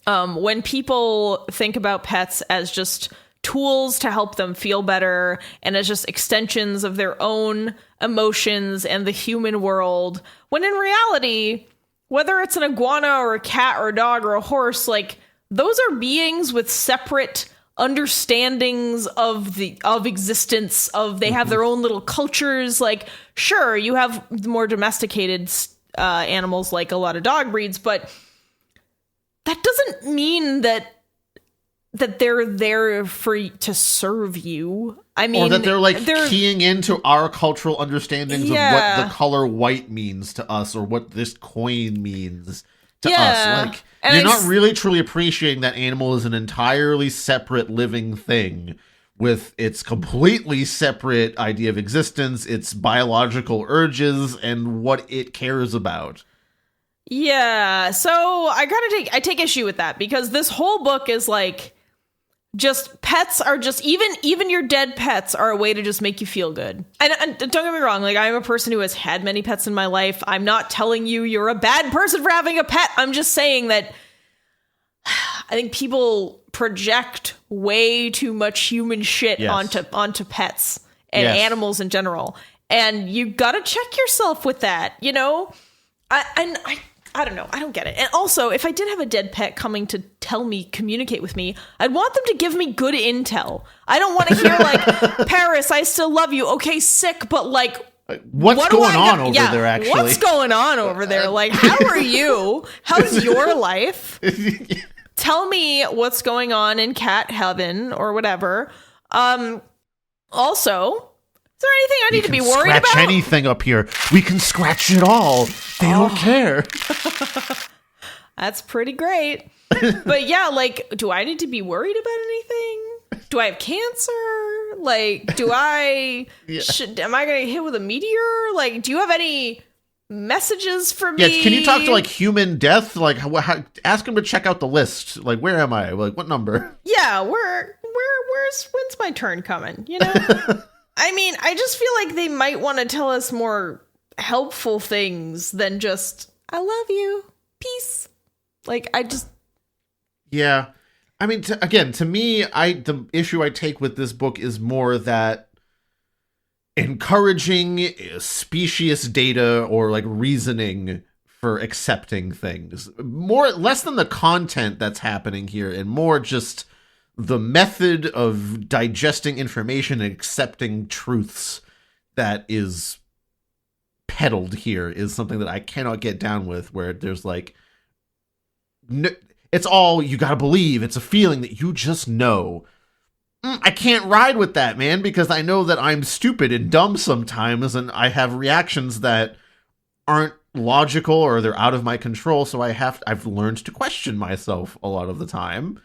when people think about pets as just tools to help them feel better and as just extensions of their own emotions and the human world, when in reality, whether it's an iguana or a cat or a dog or a horse, like, those are beings with separate understandings of existence, they have their own little cultures. Like, sure, you have the more domesticated animals like a lot of dog breeds, but that doesn't mean that they're there to serve you. I mean, or that they're keying into our cultural understandings of what the color white means to us or what this coin means to us. Like, and you're not really truly appreciating that animal is an entirely separate living thing with its completely separate idea of existence, its biological urges, and what it cares about. Yeah, so I take issue with that because this whole book is like, just pets are just even your dead pets are a way to just make you feel good. And don't get me wrong, like, I'm a person who has had many pets in my life. I'm not telling you you're a bad person for having a pet. I'm just saying that I think people project way too much human shit onto pets and animals in general. And you gotta check yourself with that, I don't know. I don't get it. And also, if I did have a dead pet coming to communicate with me, I'd want them to give me good intel. I don't want to hear like, Paris, I still love you. Okay, sick, but like, what's going on over there, actually? What's going on over there? Like, how are you? How's your life? Tell me what's going on in cat heaven or whatever. Also, is there anything I need to be worried about? Scratch anything up here. We can scratch it all. They don't care. That's pretgoing great. But yeah, like, do I need to be worried about anything? Do I have cancer? Like, am I going to get hit with a meteor? Like, do you have any messages for me? Yeah, can you talk to like human death? Like, ask him to check out the list. Like, where am I? Like, what number? Yeah, when's my turn coming? I mean, I just feel like they might want to tell us more helpful things than just, I love you, peace. Like, I just... Yeah. I mean, to me, the issue I take with this book is more that encouraging specious data or like reasoning for accepting things. Less than the content that's happening here, and more just the method of digesting information and accepting truths that is peddled here is something that I cannot get down with, where there's like... it's all you gotta believe. It's a feeling that you just know. I can't ride with that, man, because I know that I'm stupid and dumb sometimes, and I have reactions that aren't logical or they're out of my control, so I've learned to question myself a lot of the time,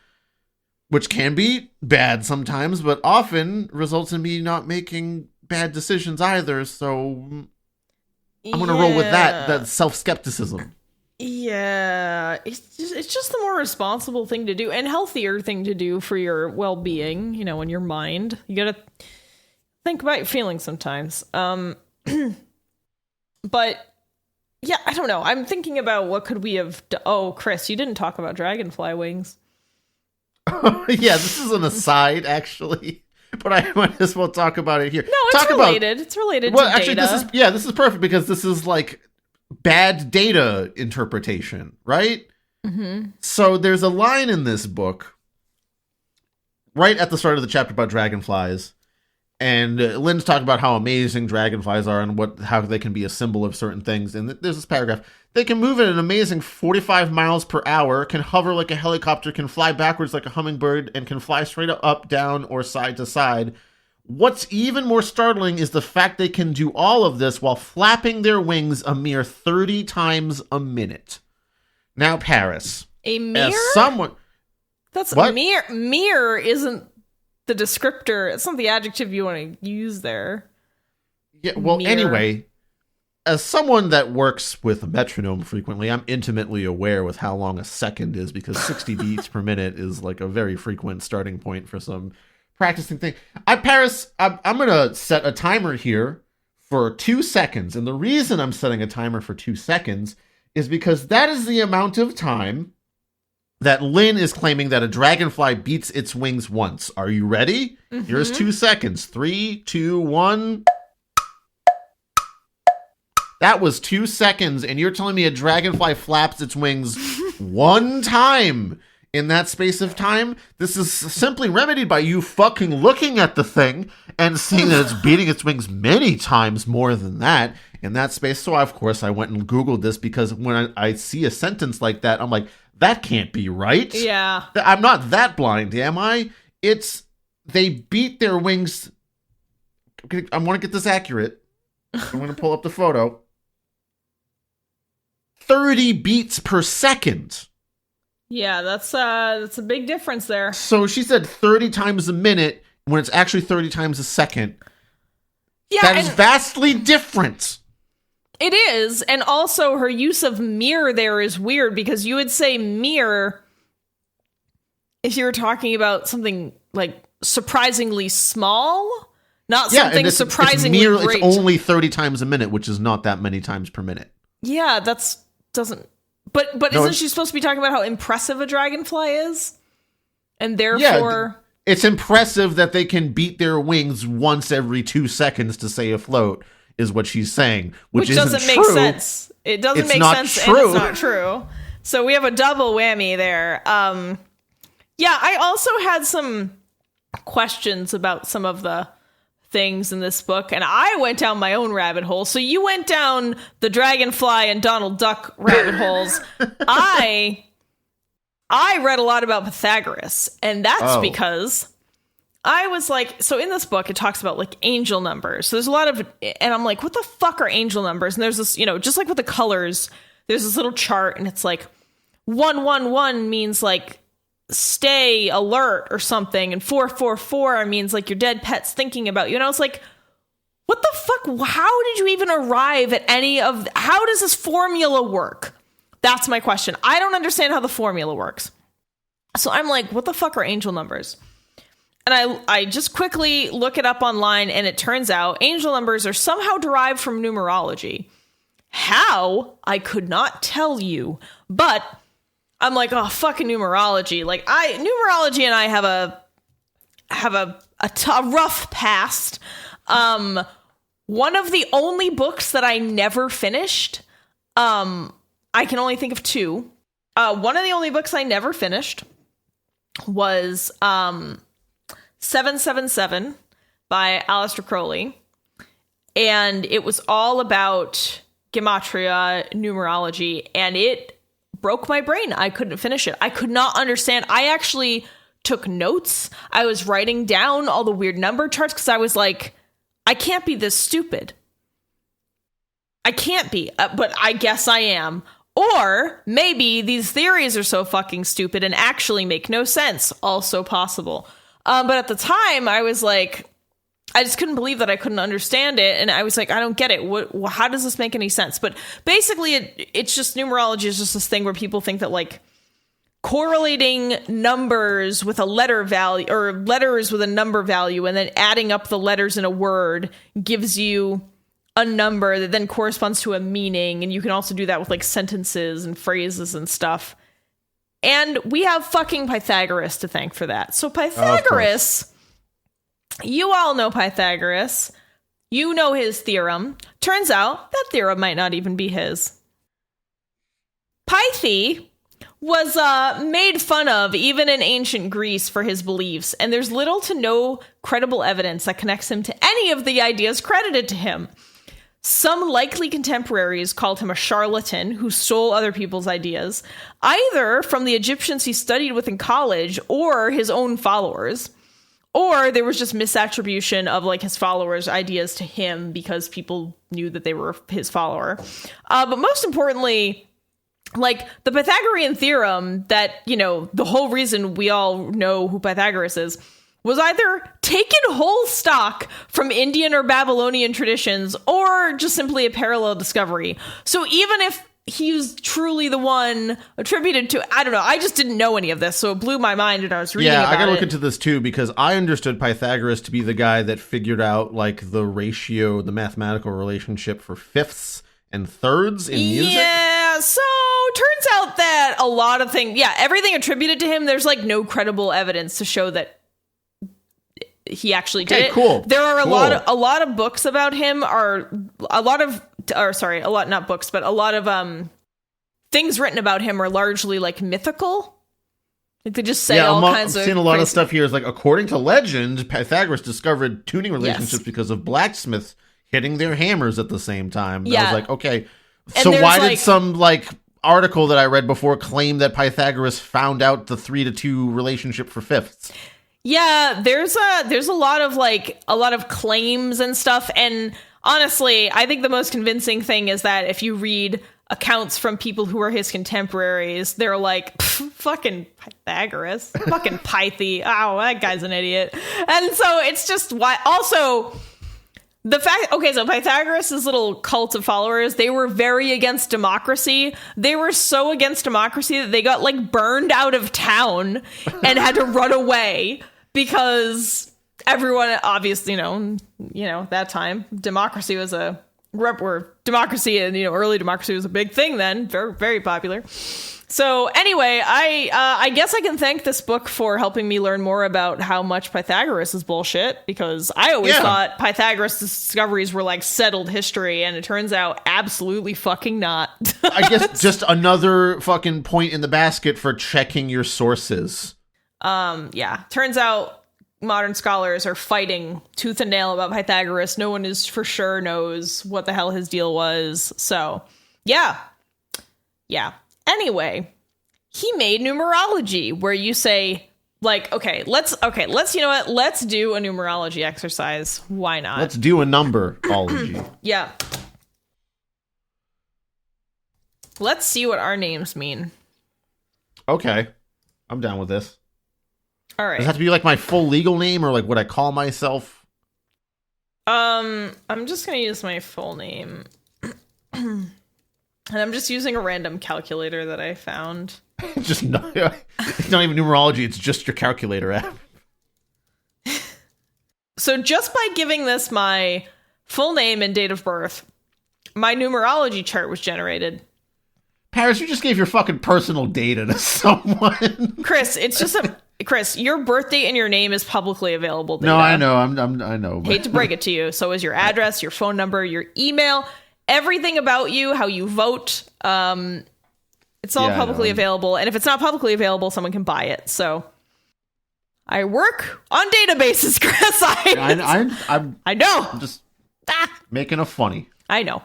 which can be bad sometimes, but often results in me not making bad decisions either, so I'm gonna roll with that self-skepticism. Yeah, it's just the more responsible thing to do and healthier thing to do for your well-being, you know, in your mind. You gotta think about your feelings sometimes. But yeah, I don't know. I'm thinking about what could we have done. Oh, Chris, you didn't talk about Dragonfly Wings. Yeah, this is an aside, actually. But I might as well talk about it here. No, it's related. It's related to actually, data. This is perfect because this is like bad data interpretation, right? Mm-hmm. So there's a line in this book right at the start of the chapter about dragonflies, and Lynn's talking about how amazing dragonflies are and how they can be a symbol of certain things. And there's this paragraph: they can move at an amazing 45 miles per hour, can hover like a helicopter, can fly backwards like a hummingbird, and can fly straight up, down, or side to side. What's even more startling is the fact they can do all of this while flapping their wings a mere 30 times a minute. Now, Paris. A mere? That's what? Mere isn't the descriptor. It's not the adjective you want to use there. Yeah, well, mere. Anyway, as someone that works with a metronome frequently, I'm intimately aware with how long a second is, because 60 beats per minute is like a very frequent starting point for some practicing thing. Paris, I'm going to set a timer here for 2 seconds. And the reason I'm setting a timer for 2 seconds is because that is the amount of time that Lynn is claiming that a dragonfly beats its wings once. Are you ready? Mm-hmm. Here's 2 seconds. 3, 2, 1. That was 2 seconds, and you're telling me a dragonfly flaps its wings one time in that space of time? This is simply remedied by you fucking looking at the thing and seeing that it's beating its wings many times more than that in that space. So, of course, I went and Googled this, because when I see a sentence like that, I'm like, that can't be right. Yeah. I'm not that blind, am I? They beat their wings. I want to get this accurate. I'm going to pull up the photo. 30 beats per second. Yeah, that's a big difference there. So she said 30 times a minute when it's actually 30 times a second. Yeah, that is vastly different. It is, and also her use of mere there is weird, because you would say mere if you were talking about something like surprisingly small, not something surprisingly great. It's only 30 times a minute, which is not that many times per minute. Yeah, But isn't she supposed to be talking about how impressive a dragonfly is? And therefore... Yeah, it's impressive that they can beat their wings once every 2 seconds to stay afloat, is what she's saying. Which doesn't make sense. It doesn't make sense, and it's not true. So we have a double whammy there. Yeah, I also had some questions about some of the things in this book, and I went down my own rabbit hole. So you went down the Dragonfly and Donald Duck rabbit holes. I read a lot about Pythagoras, and that's because I was like, so in this book it talks about like angel numbers. So there's a lot of, and I'm like, what the fuck are angel numbers? And there's this, just like with the colors, there's this little chart, and it's like 111 means like stay alert or something, and 444 means like your dead pet's thinking about you. And I was like, what the fuck? How did you even arrive at how does this formula work? That's my question. I don't understand how the formula works. So I'm like, what the fuck are angel numbers? And I just quickly look it up online, and it turns out angel numbers are somehow derived from numerology. How? I could not tell you. But I'm like, oh, fucking numerology. Like, numerology and I have a rough past. One of the only books that I never finished, I can only think of two. One of the only books I never finished was 777 by Aleister Crowley. And it was all about gematria, numerology, and it broke my brain. I couldn't finish it. I could not understand. I actually took notes. I was writing down all the weird number charts because I was like, I can't be this stupid. I can't be, but I guess I am. Or maybe these theories are so fucking stupid and actually make no sense. Also possible. But at the time, I was like, I just couldn't believe that I couldn't understand it. And I was like, I don't get it. How does this make any sense? But basically, it's just numerology is just this thing where people think that like correlating numbers with a letter value or letters with a number value and then adding up the letters in a word gives you a number that then corresponds to a meaning. And you can also do that with like sentences and phrases and stuff. And we have fucking Pythagoras to thank for that. So Pythagoras, you all know Pythagoras. You know his theorem. Turns out that theorem might not even be his. Pythe was made fun of even in ancient Greece for his beliefs, and there's little to no credible evidence that connects him to any of the ideas credited to him. Some likely contemporaries called him a charlatan who stole other people's ideas, either from the Egyptians he studied with in college or his own followers. Or there was just misattribution of like his followers' ideas to him because people knew that they were his follower. But most importantly, like the Pythagorean theorem that, you know, the whole reason we all know who Pythagoras is, was either taken whole stock from Indian or Babylonian traditions or just simply a parallel discovery. So even if he's truly the one attributed to, I don't know, I just didn't know any of this, so it blew my mind and I was reading about it. Yeah, I gotta look into this too, because I understood Pythagoras to be the guy that figured out, like, the ratio, the mathematical relationship for fifths and thirds in music. Yeah, so turns out that a lot of things, everything attributed to him, there's, like, no credible evidence to show that he actually did it. Cool. There are a lot of books about him a lot of things written about him are largely like mythical. Like they just say all kinds of. I've seen a lot of stuff here. Is like, according to legend, Pythagoras discovered tuning relationships because of blacksmiths hitting their hammers at the same time. Yeah. I was like, okay, so why did some like article that I read before claim that Pythagoras found out the 3-2 relationship for fifths? Yeah, there's a lot of claims and stuff, and honestly, I think the most convincing thing is that if you read accounts from people who are his contemporaries, they're like, fucking Pythagoras, fucking Pythe, oh, that guy's an idiot. And so it's just why. Also, the fact, so Pythagoras' little cult of followers, they were very against democracy. They were so against democracy that they got like burned out of town and had to run away. Because everyone, obviously, that time, democracy was democracy and, early democracy was a big thing then, very, very popular. So anyway, I guess I can thank this book for helping me learn more about how much Pythagoras is bullshit, because I always thought Pythagoras' discoveries were like settled history, and it turns out absolutely fucking not. I guess just another fucking point in the basket for checking your sources. Turns out modern scholars are fighting tooth and nail about Pythagoras. No one is for sure knows what the hell his deal was. So, yeah. Anyway, he made numerology where you say, like, let's do a numerology exercise. Why not? Let's do a numberology. Yeah. Let's see what our names mean. Okay. I'm down with this. All right. Does it have to be like my full legal name or like what I call myself? I'm just going to use my full name. And I'm just using a random calculator that I found. It's not even numerology, it's just your calculator app. So just by giving this my full name and date of birth, my numerology chart was generated. Paris, you just gave your fucking personal data to someone. Chris, it's just Chris, your birth date and your name is publicly available data. No, I know. I know. But... Hate to break it to you. So is your address, your phone number, your email, everything about you, how you vote. It's all publicly available. And if it's not publicly available, someone can buy it. So I work on databases, Chris. I know. I'm just making a funny. I know.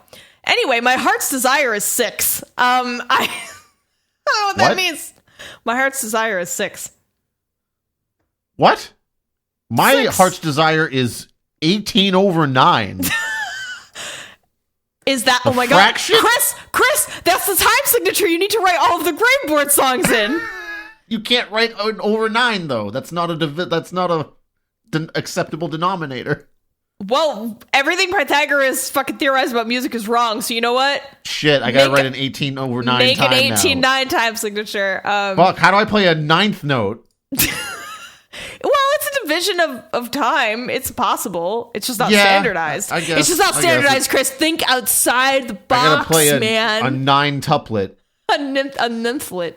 Anyway, my heart's desire is 6. I don't know what that means. My heart's desire is 6. What? My 6. heart's desire is 18 over 9. Is that... A oh my fraction? God. Chris, that's the time signature you need to write all of the Grave Board songs in. You can't write an over 9, though. That's not a acceptable denominator. Well, everything Pythagoras fucking theorized about music is wrong, so you know what? Shit, I gotta write an 18 over 9 make time an 18 now. 9 time signature. Fuck, how do I play a 9th note? Well, it's a division of time. It's possible. It's just not standardized. I guess, it's just not standardized, Chris. Think outside the box, I gotta play man. a 9 tuplet. A ninthlet.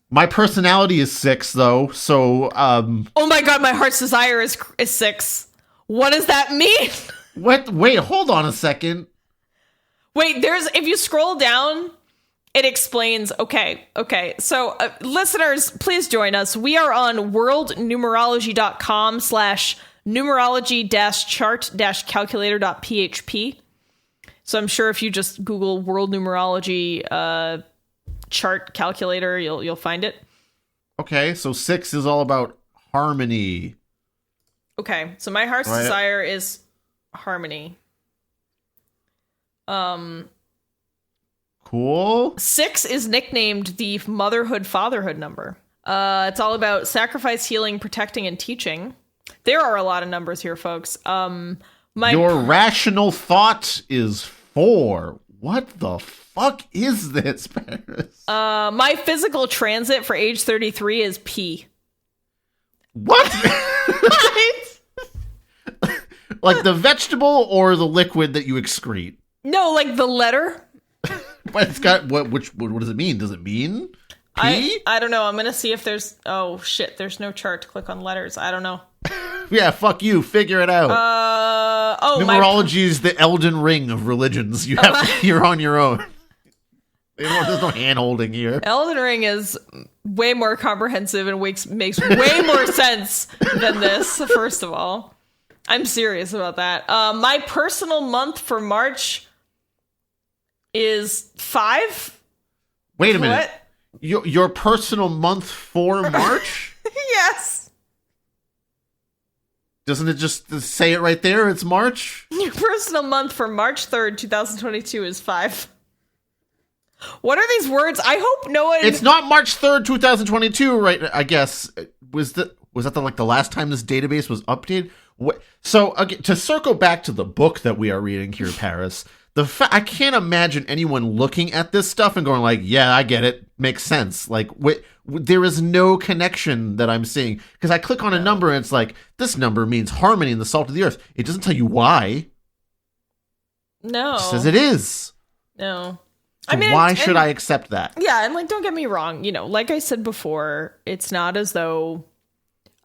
My personality is 6, though, so, Oh my God, my heart's desire is 6. What does that mean? What? Wait, hold on a second. Wait, if you scroll down, it explains. Okay. So, listeners, please join us. We are on worldnumerology.com/numerology-chart-calculator.php. So I'm sure if you just Google world numerology chart calculator, you'll find it. Okay, so 6 is all about harmony. Okay, so my heart's desire is harmony. Cool. 6 is nicknamed the motherhood-fatherhood number. It's all about sacrifice, healing, protecting, and teaching. There are a lot of numbers here, folks. Your rational thought is 4. What the fuck is this, Paris? My physical transit for age 33 is P. What? Like the vegetable or the liquid that you excrete? No, like the letter. But it's got what does it mean? Does it mean P? I don't know. I'm gonna see if there's... oh shit, there's no chart to click on letters. I don't know. Yeah, fuck you. Figure it out. Numerology is the Elden Ring of religions. You're on your own. There's no hand holding here. Elden Ring is way more comprehensive and makes way more sense than this, first of all. I'm serious about that. My personal month for March is 5. Wait a minute. Your personal month for March? Yes. Doesn't it just say it right there? It's March? Your personal month for March 3rd, 2022 is 5. What are these words? I hope no one... It's not March 3rd, 2022, right? I guess. Was that the last time this database was updated? So, again, to circle back to the book that we are reading here, Paris, I can't imagine anyone looking at this stuff and going like, yeah, I get it. Makes sense. Like, there is no connection that I'm seeing. Because I click on a number and it's like, this number means harmony in the salt of the earth. It doesn't tell you why. No. It says it is. No. So why should I accept that? Yeah, and don't get me wrong, like I said before, it's not as though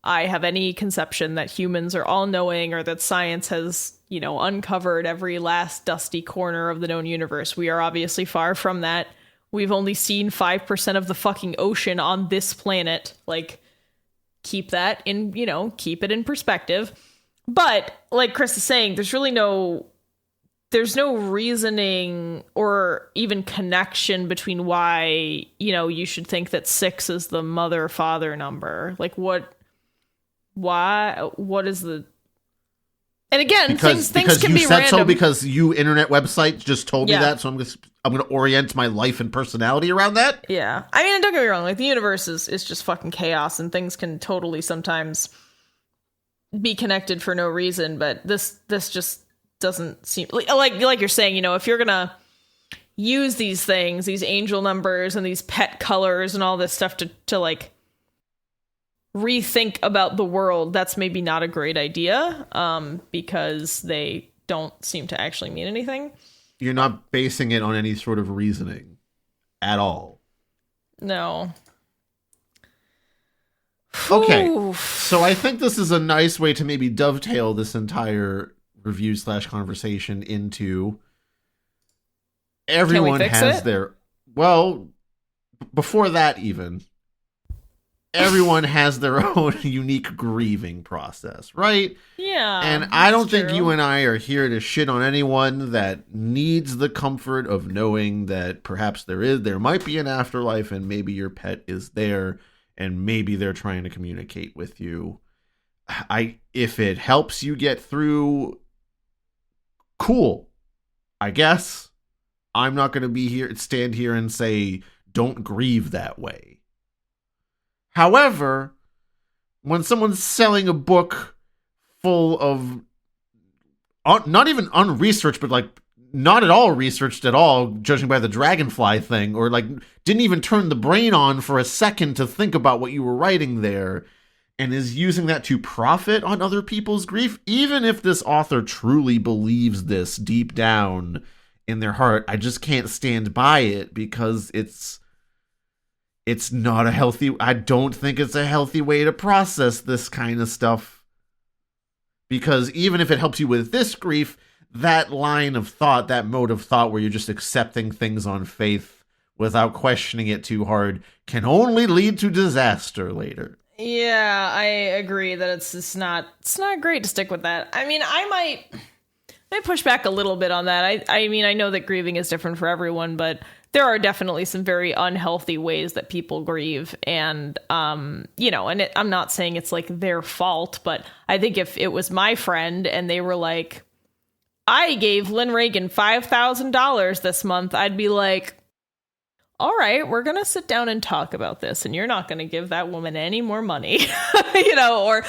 I have any conception that humans are all-knowing or that science has, uncovered every last dusty corner of the known universe. We are obviously far from that. We've only seen 5% of the fucking ocean on this planet. Like, keep that in, keep it in perspective. But, like Chris is saying, there's no reasoning or even connection between why, you should think that 6 is the mother-father number. Like, what is the... And again, things can be random. Because you said so, because you internet websites just told me that, so I'm going to orient my life and personality around that? Yeah. I mean, don't get me wrong, like, the universe is just fucking chaos, and things can totally sometimes be connected for no reason, but this just doesn't seem like you're saying, if you're gonna use these things, these angel numbers and these pet colors and all this stuff to like rethink about the world, that's maybe not a great idea, because they don't seem to actually mean anything. You're not basing it on any sort of reasoning at all. No. Okay, Oof. so I think this is a nice way to maybe dovetail this entire review / conversation into everyone has their, well, before that even, everyone has their own unique grieving process, right? Yeah. And I don't think you and I are here to shit on anyone that needs the comfort of knowing that perhaps there might be an afterlife and maybe your pet is there. And maybe they're trying to communicate with you. If it helps you get through, cool. I guess I'm not going to stand here and say, don't grieve that way. However, when someone's selling a book full of not even unresearched, but like not at all researched at all, judging by the Dragonfly thing, or like didn't even turn the brain on for a second to think about what you were writing there, and is using that to profit on other people's grief, even if this author truly believes this deep down in their heart, I just can't stand by it because it's not a healthy, I don't think it's a healthy way to process this kind of stuff. Because even if it helps you with this grief, that line of thought, that mode of thought where you're just accepting things on faith without questioning it too hard, can only lead to disaster later. Yeah, I agree that it's not great to stick with that. I mean, I might push back a little bit on that. I mean, I know that grieving is different for everyone, but there are definitely some very unhealthy ways that people grieve. And, I'm not saying it's like their fault, but I think if it was my friend and they were like, I gave Lynn Ragan $5,000 this month, I'd be like, all right, we're going to sit down and talk about this, and you're not going to give that woman any more money, or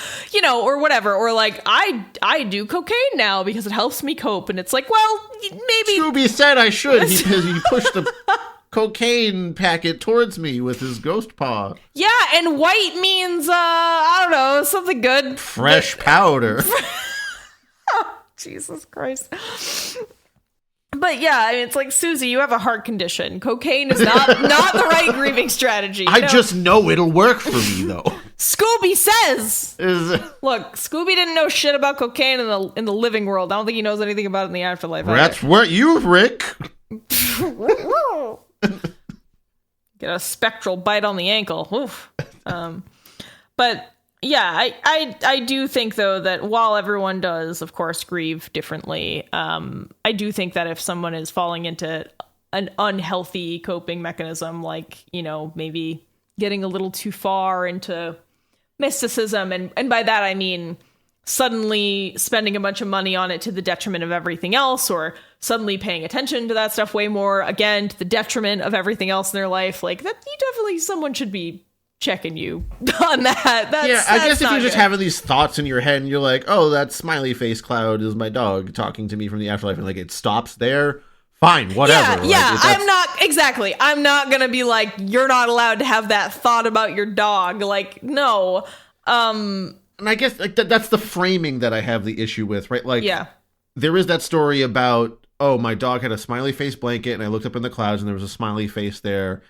whatever. Or like, I do cocaine now because it helps me cope. And it's like, well, maybe Scooby said I should. He pushed the cocaine packet towards me with his ghost paw. Yeah. And white means, I don't know, something good. Fresh powder. Jesus Christ. But yeah, I mean, it's like, Susie, you have a heart condition. Cocaine is not the right grieving strategy. I just know it'll work for me, though. Scooby says. Look, Scooby didn't know shit about cocaine in the living world. I don't think he knows anything about it in the afterlife. That's what you, Rick. Get a spectral bite on the ankle. Oof. But yeah, I do think, though, that while everyone does, of course, grieve differently, I do think that if someone is falling into an unhealthy coping mechanism, like, maybe getting a little too far into mysticism, and by that I mean suddenly spending a bunch of money on it to the detriment of everything else, or suddenly paying attention to that stuff way more, again, to the detriment of everything else in their life, like that, someone should be checking you on that. I guess if you're just having these thoughts in your head and you're like, oh, that smiley face cloud is my dog talking to me from the afterlife, and like it stops there, fine, whatever. I'm not gonna be like, you're not allowed to have that thought about your dog. Like, no. And I guess like that's the framing that I have the issue with, right? Like, yeah, there is that story about, oh, my dog had a smiley face blanket and I looked up in the clouds and there was a smiley face there.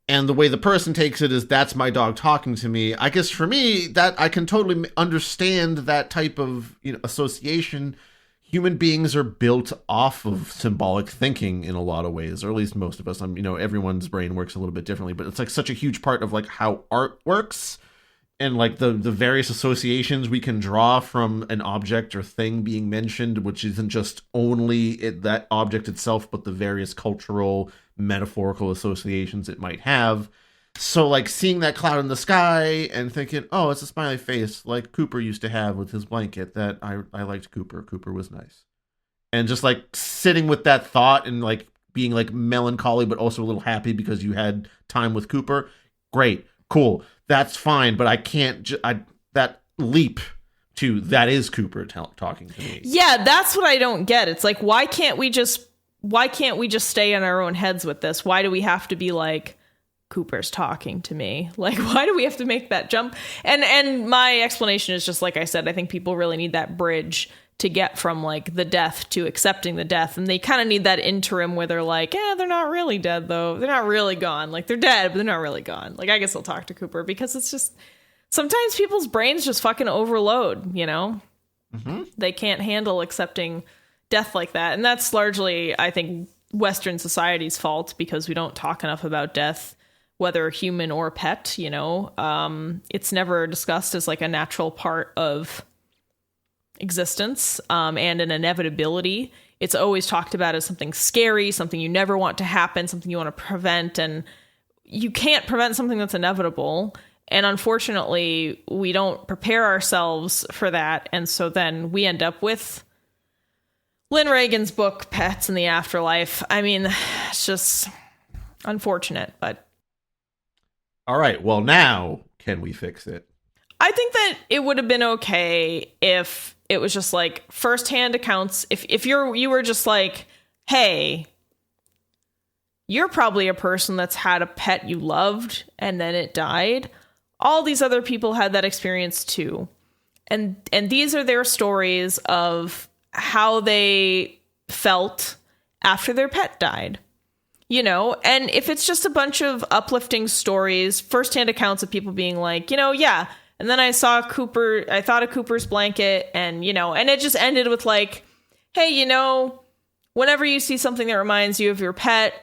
And the way the person takes it is, that's my dog talking to me. I guess for me, that I can totally understand that type of association. Human beings are built off of symbolic thinking in a lot of ways, or at least most of us. Everyone's brain works a little bit differently, but it's like such a huge part of like how art works, and like the various associations we can draw from an object or thing being mentioned, which isn't just only that object itself, but the various cultural, metaphorical associations it might have. So like seeing that cloud in the sky and thinking, oh, it's a smiley face like Cooper used to have with his blanket, that I liked Cooper. Cooper was nice. And just like sitting with that thought and like being like melancholy, but also a little happy because you had time with Cooper. Great. Cool. That's fine. But I can't, that leap to that is Cooper talking to me. Yeah. That's what I don't get. It's like, why can't we just stay in our own heads with this? Why do we have to be like, Cooper's talking to me? Like, why do we have to make that jump? And my explanation is just, like I said, I think people really need that bridge to get from like the death to accepting the death. And they kind of need that interim where they're like, they're not really dead though. They're not really gone. Like they're dead, but they're not really gone. Like I guess I'll talk to Cooper because it's just sometimes people's brains just fucking overload, you know? Mm-hmm. They can't handle accepting death like that. And that's largely, I think, Western society's fault because we don't talk enough about death, whether human or pet, you know? It's never discussed as like a natural part of existence and an inevitability. It's always talked about as something scary, something you never want to happen, something you want to prevent, and you can't prevent something that's inevitable. And unfortunately, we don't prepare ourselves for that, and so then we end up with Lynn Reagan's book, Pets in the Afterlife. I mean, it's just unfortunate, but... All right, well now, can we fix it? I think that it would have been okay if it was just like firsthand accounts. If you were just like, hey, you're probably a person that's had a pet you loved and then it died. All these other people had that experience too. And these are their stories of how they felt after their pet died. You know, and if it's just a bunch of uplifting stories, firsthand accounts of people being like, you know, yeah, and then I saw Cooper, I thought of Cooper's blanket, and, you know, and it just ended with like, hey, you know, whenever you see something that reminds you of your pet,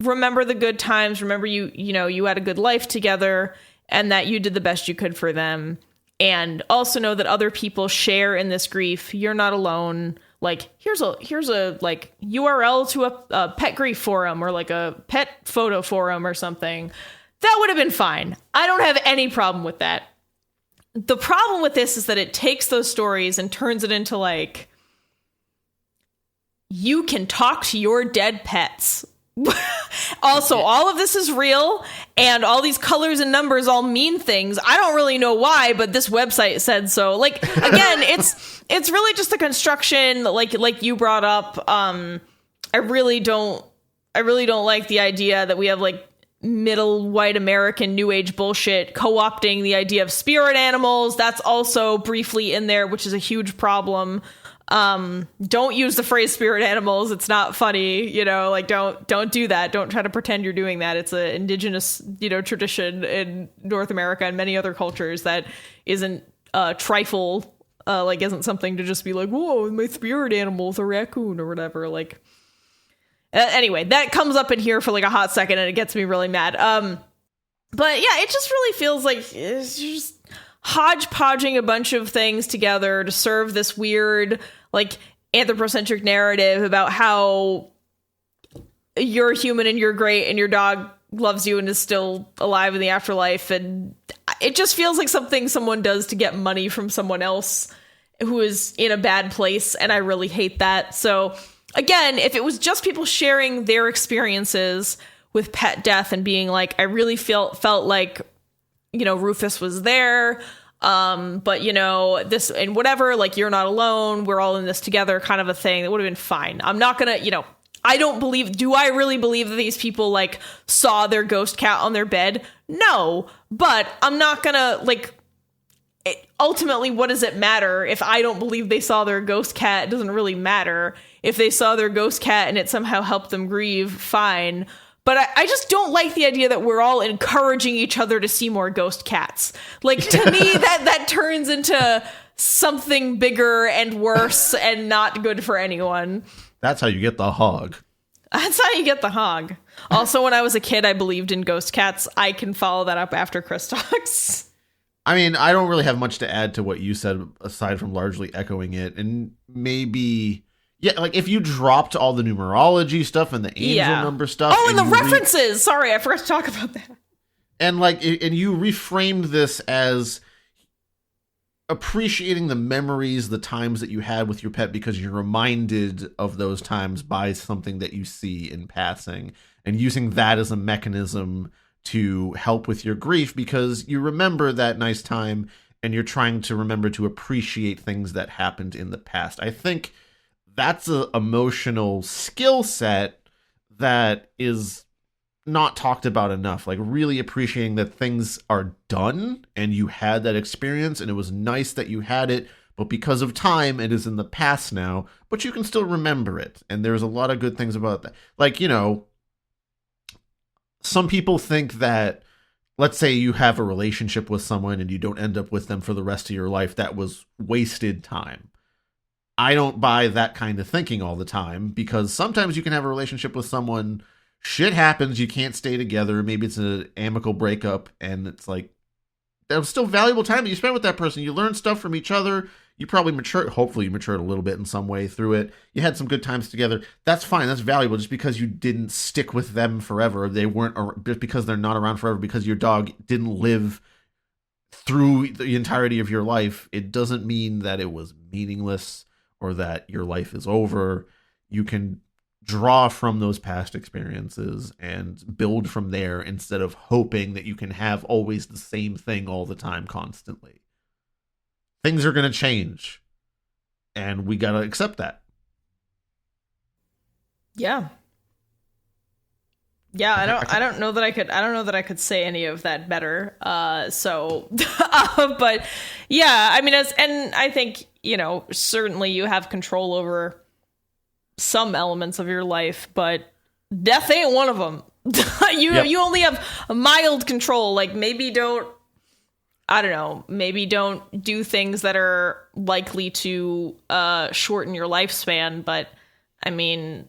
remember the good times, remember you know, you had a good life together, and that you did the best you could for them. And also know that other people share in this grief. You're not alone. Like, here's a like URL to a pet grief forum or like a pet photo forum or something. That would have been fine. I don't have any problem with that. The problem with this is that it takes those stories and turns it into like, you can talk to your dead pets. Also, all of this is real, and all these colors and numbers all mean things. I don't really know why, but this website said so. Like, again, it's really just a construction, like you brought up. I really don't like the idea that we have like middle white American new age bullshit co-opting the idea of spirit animals. That's also briefly in there, which is a huge problem. Don't use the phrase spirit animals. It's not funny, you know, like don't do that. Don't try to pretend you're doing that. It's an indigenous, you know, tradition in North America and many other cultures that isn't trifle, like isn't something to just be like, whoa, my spirit animal's a raccoon or whatever. Like, anyway, that comes up in here for like a hot second and it gets me really mad. But yeah, it just really feels like it's just hodgepodging a bunch of things together to serve this weird, like, anthropocentric narrative about how you're human and you're great and your dog loves you and is still alive in the afterlife. And it just feels like something someone does to get money from someone else who is in a bad place. And I really hate that. So again, if it was just people sharing their experiences with pet death and being like, I really felt like, you know, Rufus was there, but you know, this and whatever, like, you're not alone, we're all in this together kind of a thing, that would have been fine. I'm not gonna, you know, do I really believe that these people like saw their ghost cat on their bed? No, but I'm not gonna like, ultimately, what does it matter if I don't believe they saw their ghost cat? It doesn't really matter. If they saw their ghost cat and it somehow helped them grieve, fine. But I just don't like the idea that we're all encouraging each other to see more ghost cats. Like, to me, that turns into something bigger and worse and not good for anyone. That's how you get the hog. That's how you get the hog. Also, when I was a kid, I believed in ghost cats. I can follow that up after Chris talks. I mean, I don't really have much to add to what you said, aside from largely echoing it. And maybe... yeah, like if you dropped all the numerology stuff and the angel number stuff. Oh, and the references. Sorry, I forgot to talk about that. And like, and you reframed this as appreciating the memories, the times that you had with your pet because you're reminded of those times by something that you see in passing, and using that as a mechanism to help with your grief because you remember that nice time and you're trying to remember to appreciate things that happened in the past. I think that's an emotional skill set that is not talked about enough. Like, really appreciating that things are done and you had that experience and it was nice that you had it, but because of time, it is in the past now, but you can still remember it. And there's a lot of good things about that. Like, you know, some people think that, let's say you have a relationship with someone and you don't end up with them for the rest of your life, that was wasted time. I don't buy that kind of thinking all the time, because sometimes you can have a relationship with someone, shit happens, you can't stay together, maybe it's an amicable breakup, and it's like, that was still valuable time that you spent with that person. You learned stuff from each other. You probably matured, hopefully you matured a little bit in some way through it. You had some good times together. That's fine, that's valuable. Just because you didn't stick with them forever, they weren't, just because they're not around forever, because your dog didn't live through the entirety of your life, it doesn't mean that it was meaningless or that your life is over. You can draw from those past experiences and build from there, instead of hoping that you can have always the same thing all the time constantly. Things are going to change, and we got to accept that. Yeah. Yeah, I don't know that I could say any of that better. But yeah, I mean, and I think, you know, certainly you have control over some elements of your life, but death ain't one of them. You only have a mild control. Like, maybe don't do things that are likely to shorten your lifespan, but I mean,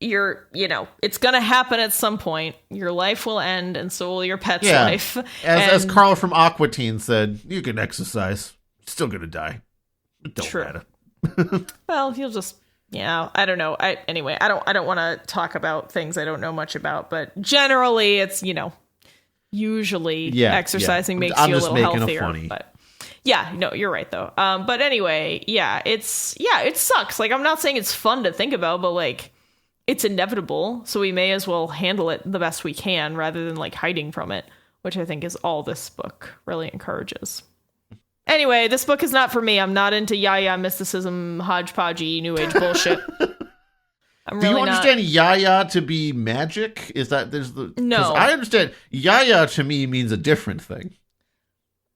it's gonna happen at some point. Your life will end, and so will your pet's life. As Carl from Aquatine said, you can exercise, you're still gonna die. It don't matter. Well, he'll just, I don't know. I don't want to talk about things I don't know much about, but generally it's, usually exercising makes you a little healthier. But yeah, no, you're right though. But anyway, it sucks. Like, I'm not saying it's fun to think about, but like, it's inevitable, so we may as well handle it the best we can rather than like hiding from it, which I think is all this book really encourages. Anyway, this book is not for me. I'm not into yaya mysticism, hodgepodgey, new age bullshit. Do you understand yaya to be magic? Is that there's the no? I understand yaya to me means a different thing.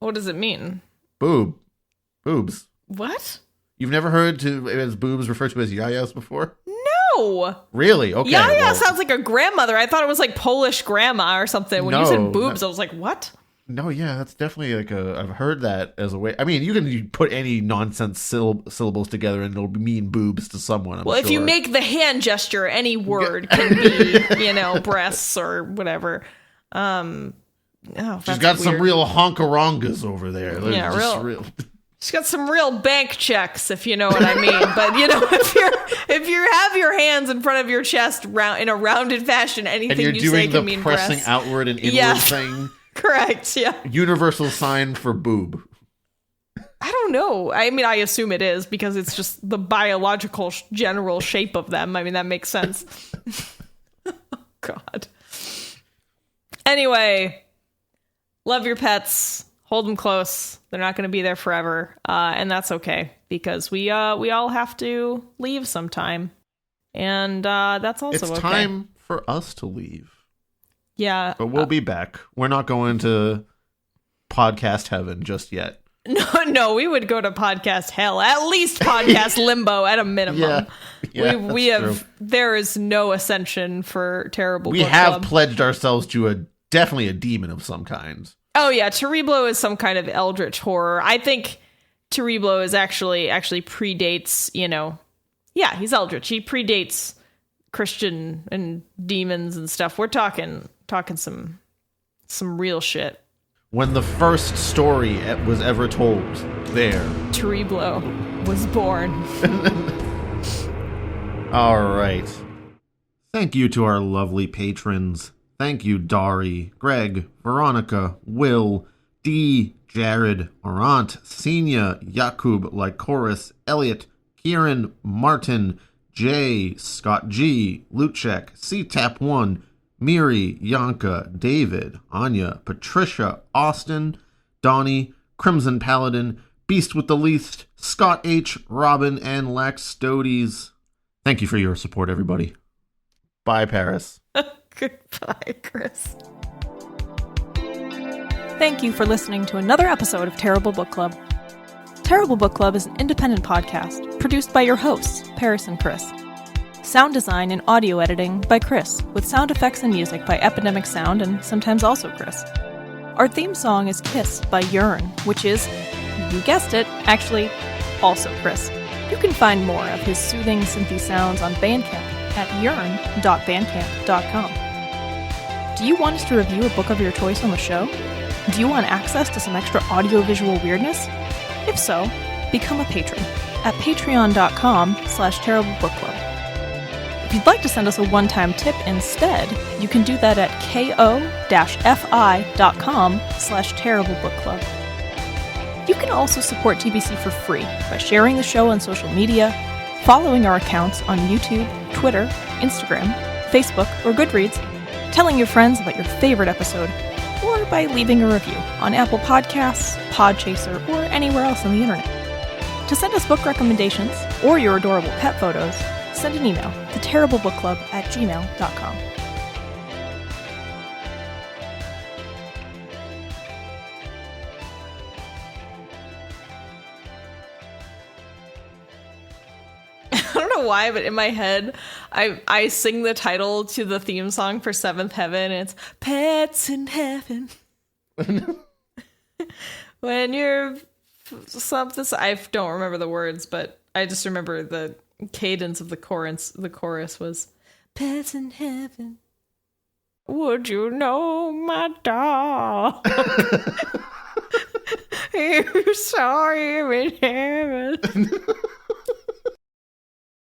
What does it mean? Boobs. What? You've never heard as boobs referred to as yayas before? No. Really? Okay. Yaya sounds like a grandmother. I thought it was like Polish grandma or something. When you said boobs, I was like, what? No, yeah, that's definitely like I've heard that as a way. I mean, you can put any nonsense syllables together and it'll mean boobs to someone. I'm sure. If you make the hand gesture, any word can be, breasts or whatever. She's got some real honkarongas over there. Real. She's got some real bank checks, if you know what I mean. But if you have your hands in front of your chest in a rounded fashion, anything you say can mean breasts. And you're doing the pressing outward and inward thing. Correct, yeah. Universal sign for boob. I don't know. I mean, I assume it is because it's just the biological general shape of them. I mean, that makes sense. Oh, God. Anyway, love your pets. Hold them close. They're not going to be there forever. And that's okay because we all have to leave sometime. And that's also okay. It's time for us to leave. Yeah. But we'll be back. We're not going to podcast heaven just yet. No, we would go to podcast hell, at least podcast limbo at a minimum. We have true. There is no ascension for terrible. We have pledged ourselves to definitely a demon of some kind. Oh yeah, Cereblo is some kind of eldritch horror. I think Cereblo is actually predates, he's eldritch. He predates Christian and demons and stuff. We're talking some real shit. When the first story was ever told, there Cereblo was born. All right. Thank you to our lovely patrons. Thank you, Dari, Greg, Veronica, Will, D, Jared, Orant, Senia, Yakub, Lycoris, Elliot, Kieran, Martin, Jay, Scott G, Luchek, CTAP1, Miri, Yanka, David, Anya, Patricia, Austin, Donnie, Crimson Paladin, Beast with the Least, Scott H, Robin, and Lax Stodes. Thank you for your support, everybody. Bye, Paris. Goodbye, Chris. Thank you for listening to another episode of Terrible Book Club. Terrible Book Club is an independent podcast produced by your hosts, Paris and Chris. Sound design and audio editing by Chris, with sound effects and music by Epidemic Sound and sometimes also Chris. Our theme song is Kiss by Yearn, which is, you guessed it, actually also Chris. You can find more of his soothing synthy sounds on Bandcamp at yearn.bandcamp.com. Do you want us to review a book of your choice on the show? Do you want access to some extra audiovisual weirdness? If so, become a patron at patreon.com/terriblebookclub. If you'd like to send us a one-time tip instead, you can do that at ko-fi.com/terriblebookclub. You can also support TBC for free by sharing the show on social media, following our accounts on YouTube, Twitter, Instagram, Facebook, or Goodreads, telling your friends about your favorite episode, or by leaving a review on Apple Podcasts, Podchaser, or anywhere else on the internet. To send us book recommendations or your adorable pet photos, send an email to terriblebookclub@gmail.com. I don't know why, but in my head, I sing the title to the theme song for Seventh Heaven. And it's Pets in Heaven. When you're something, I don't remember the words, but I just remember the cadence of the chorus. The chorus was Pets in Heaven. Would you know my dog? You saw him in heaven.